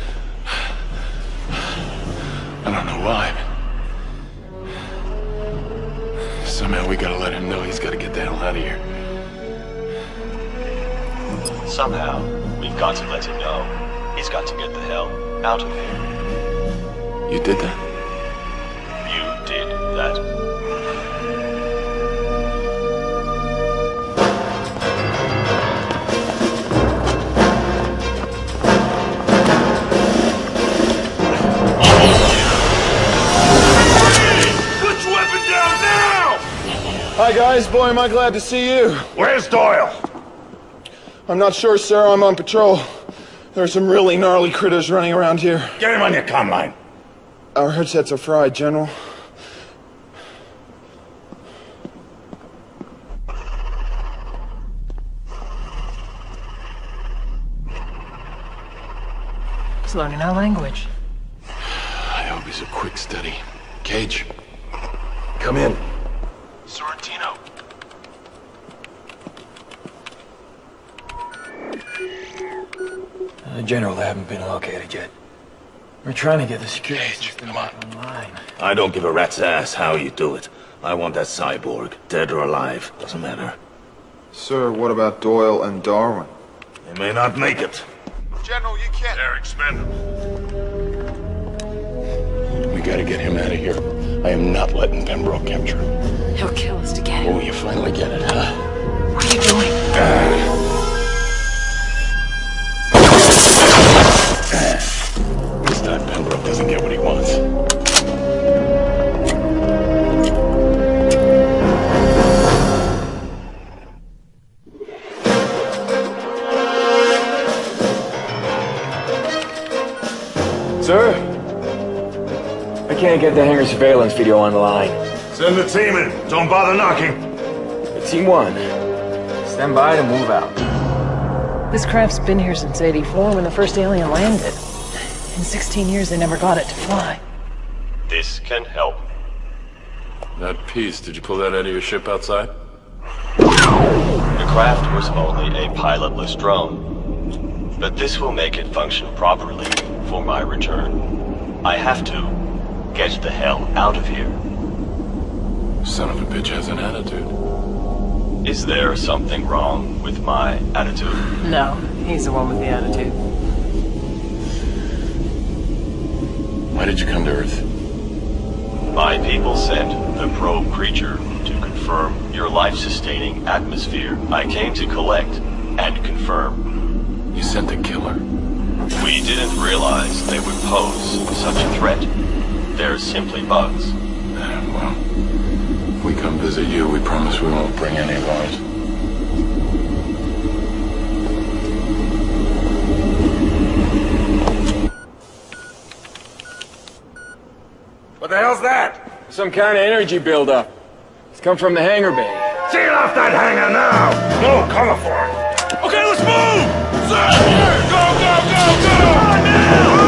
I don't know why, but somehow we gotta let him know he's gotta get the hell out of here. Somehow, we've got to let him know he's got to get the hell out of here. You did that? You did that. Hi guys, boy am I glad to see you. Where's Doyle? I'm not sure, sir. I'm on patrol. There are some really gnarly critters running around here. Get him on your comm line. Our headsets are fried, General. He's learning our language. I hope he's a quick study. Cage. Come in. Sorrentino. General, they haven't been located yet. We're trying to get the security system online. I don't give a rat's ass how you do it. I want that cyborg, dead or alive. Doesn't matter. Sir, what about Doyle and Darwin? They may not make it. General, you can't... They're expendable. We gotta get him out of here. I am not letting Pembroke capture him. He'll kill us to get him. Oh, you finally get it, huh? What are you doing? This time Pembroke doesn't get what he wants. Sir? I can't get the hangar surveillance video on the line. Send the team in. Don't bother knocking. Team 1. Stand by to move out. This craft's been here since '84 when the first alien landed. In 16 years, they never got it to fly. This can help. That piece, did you pull that out of your ship outside? The craft was only a pilotless drone, but this will make it function properly for my return. I have to get the hell out of here. Son of a bitch has an attitude. Is there something wrong with my attitude? No, he's the one with the attitude. Why did you come to Earth? My people sent the probe creature to confirm your life-sustaining atmosphere. I came to collect and confirm. You sent a killer. We didn't realize they would pose such a threat. They're simply bugs. Well, if we come visit you, we promise we won't bring any of ours. What the hell's that? Some kind of energy buildup. It's come from the hangar bay. Seal off that hangar now! No, cover for it! Okay, let's move! Sir! Go, go, go, go! On now!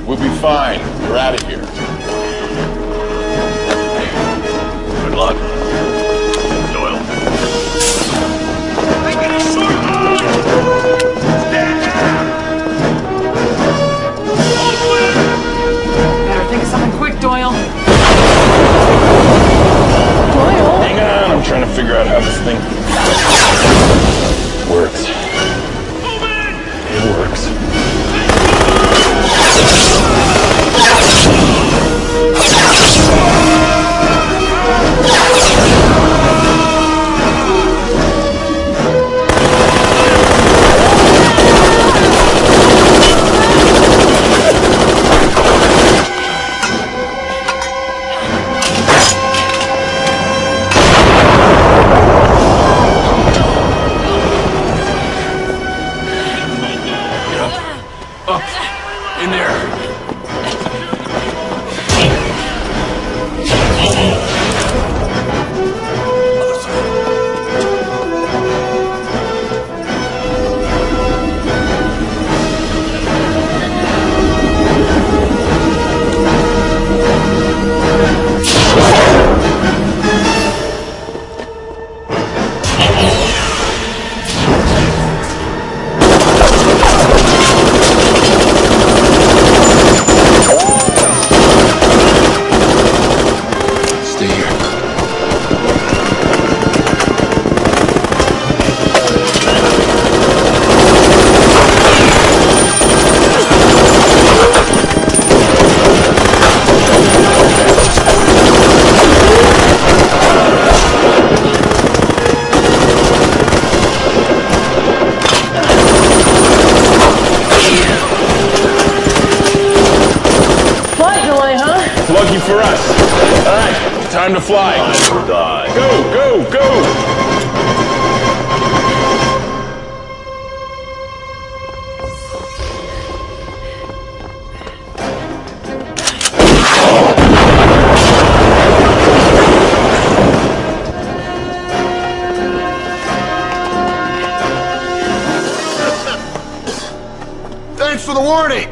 We'll be fine. We're out of here. Good luck, Doyle. Taking a short line! Stand down! Hold Time to fly. Time to die. Go, go, go! Thanks for the warning!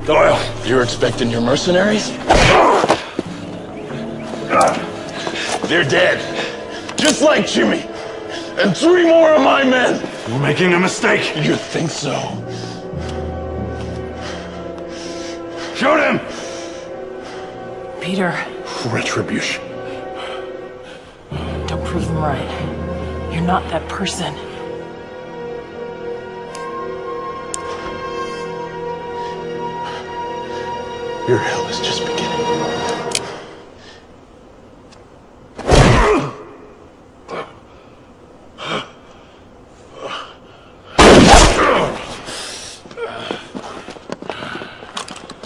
Doyle, you're expecting your mercenaries? They're dead. Just like Jimmy. And 3 more of my men. We're making a mistake. You think so? Shoot him! Peter, Retribution. don't prove them right. You're not that person. Your hell is just beginning.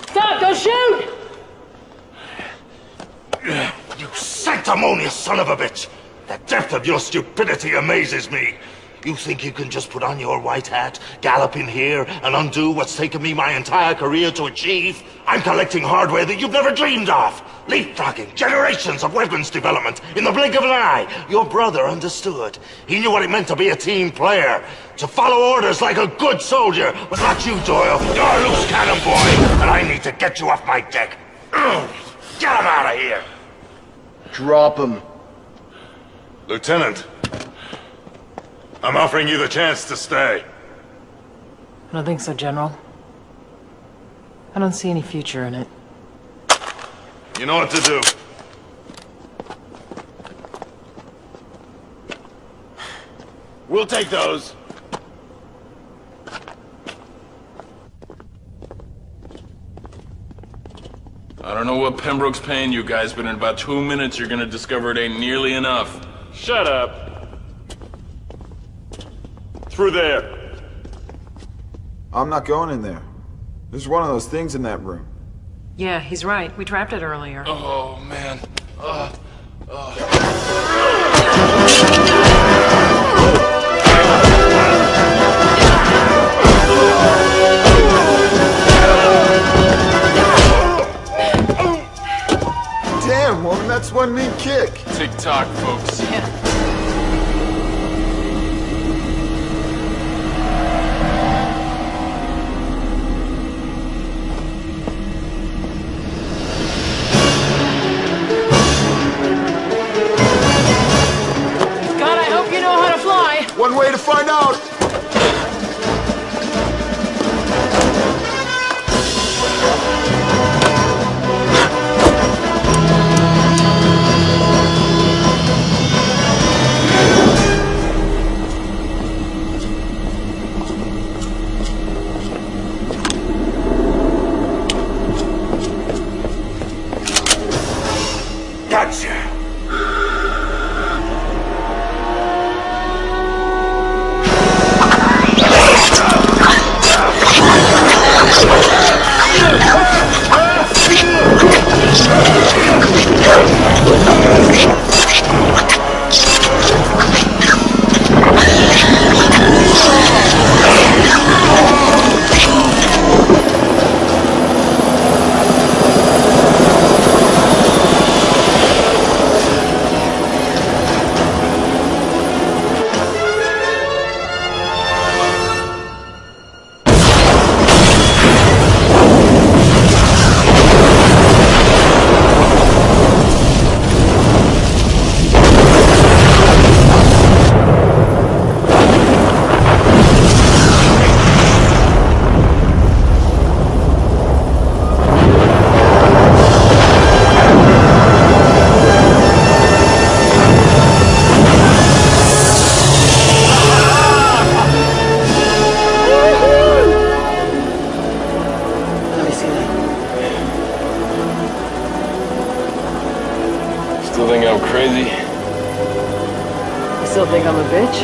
Stop! Don't shoot! You sanctimonious son of a bitch! The depth of your stupidity amazes me. You think you can just put on your white hat, gallop in here, and undo what's taken me my entire career to achieve? I'm collecting hardware that you've never dreamed of. Leapfrogging generations of weapons development in the blink of an eye. Your brother understood. He knew what it meant to be a team player. To follow orders like a good soldier. But not you, Doyle. You're a loose cannon boy. And I need to get you off my deck. Get him out of here. Drop him. Lieutenant, I'm offering you the chance to stay. I don't think so, General. I don't see any future in it. You know what to do. We'll take those. I don't know what Pembroke's paying you guys, but in about 2 minutes you're gonna discover it ain't nearly enough. Shut up. Through there. I'm not going in there. There's one of those things in that room. Yeah, he's right. We trapped it earlier. Oh, man. Damn, woman, that's one mean kick. Tick-tock, folks. God, I hope you know how to fly. One way to find out. Gotcha. Still think I'm crazy? You still think I'm a bitch?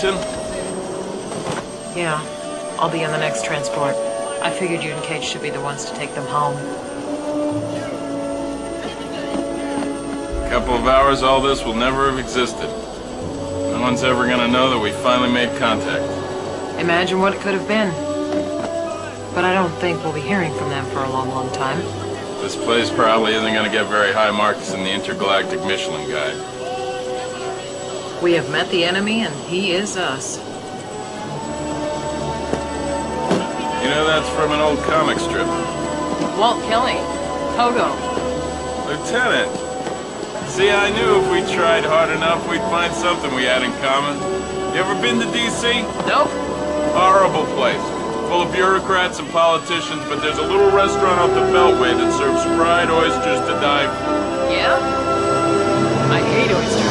Washington? Yeah, I'll be on the next transport. I figured you and Cage should be the ones to take them home. A couple of hours, all this will never have existed. No one's ever gonna know that we finally made contact. Imagine what it could have been. But I don't think we'll be hearing from them for a long, long time. This place probably isn't gonna get very high marks in the Intergalactic Michelin Guide. We have met the enemy, and he is us. You know, that's from an old comic strip. Walt Kelly. Pogo. Lieutenant! See, I knew if we tried hard enough, we'd find something we had in common. You ever been to D.C.? Nope. Horrible place. Full of bureaucrats and politicians, but there's a little restaurant off the Beltway that serves fried oysters to die for. Yeah? I hate oysters.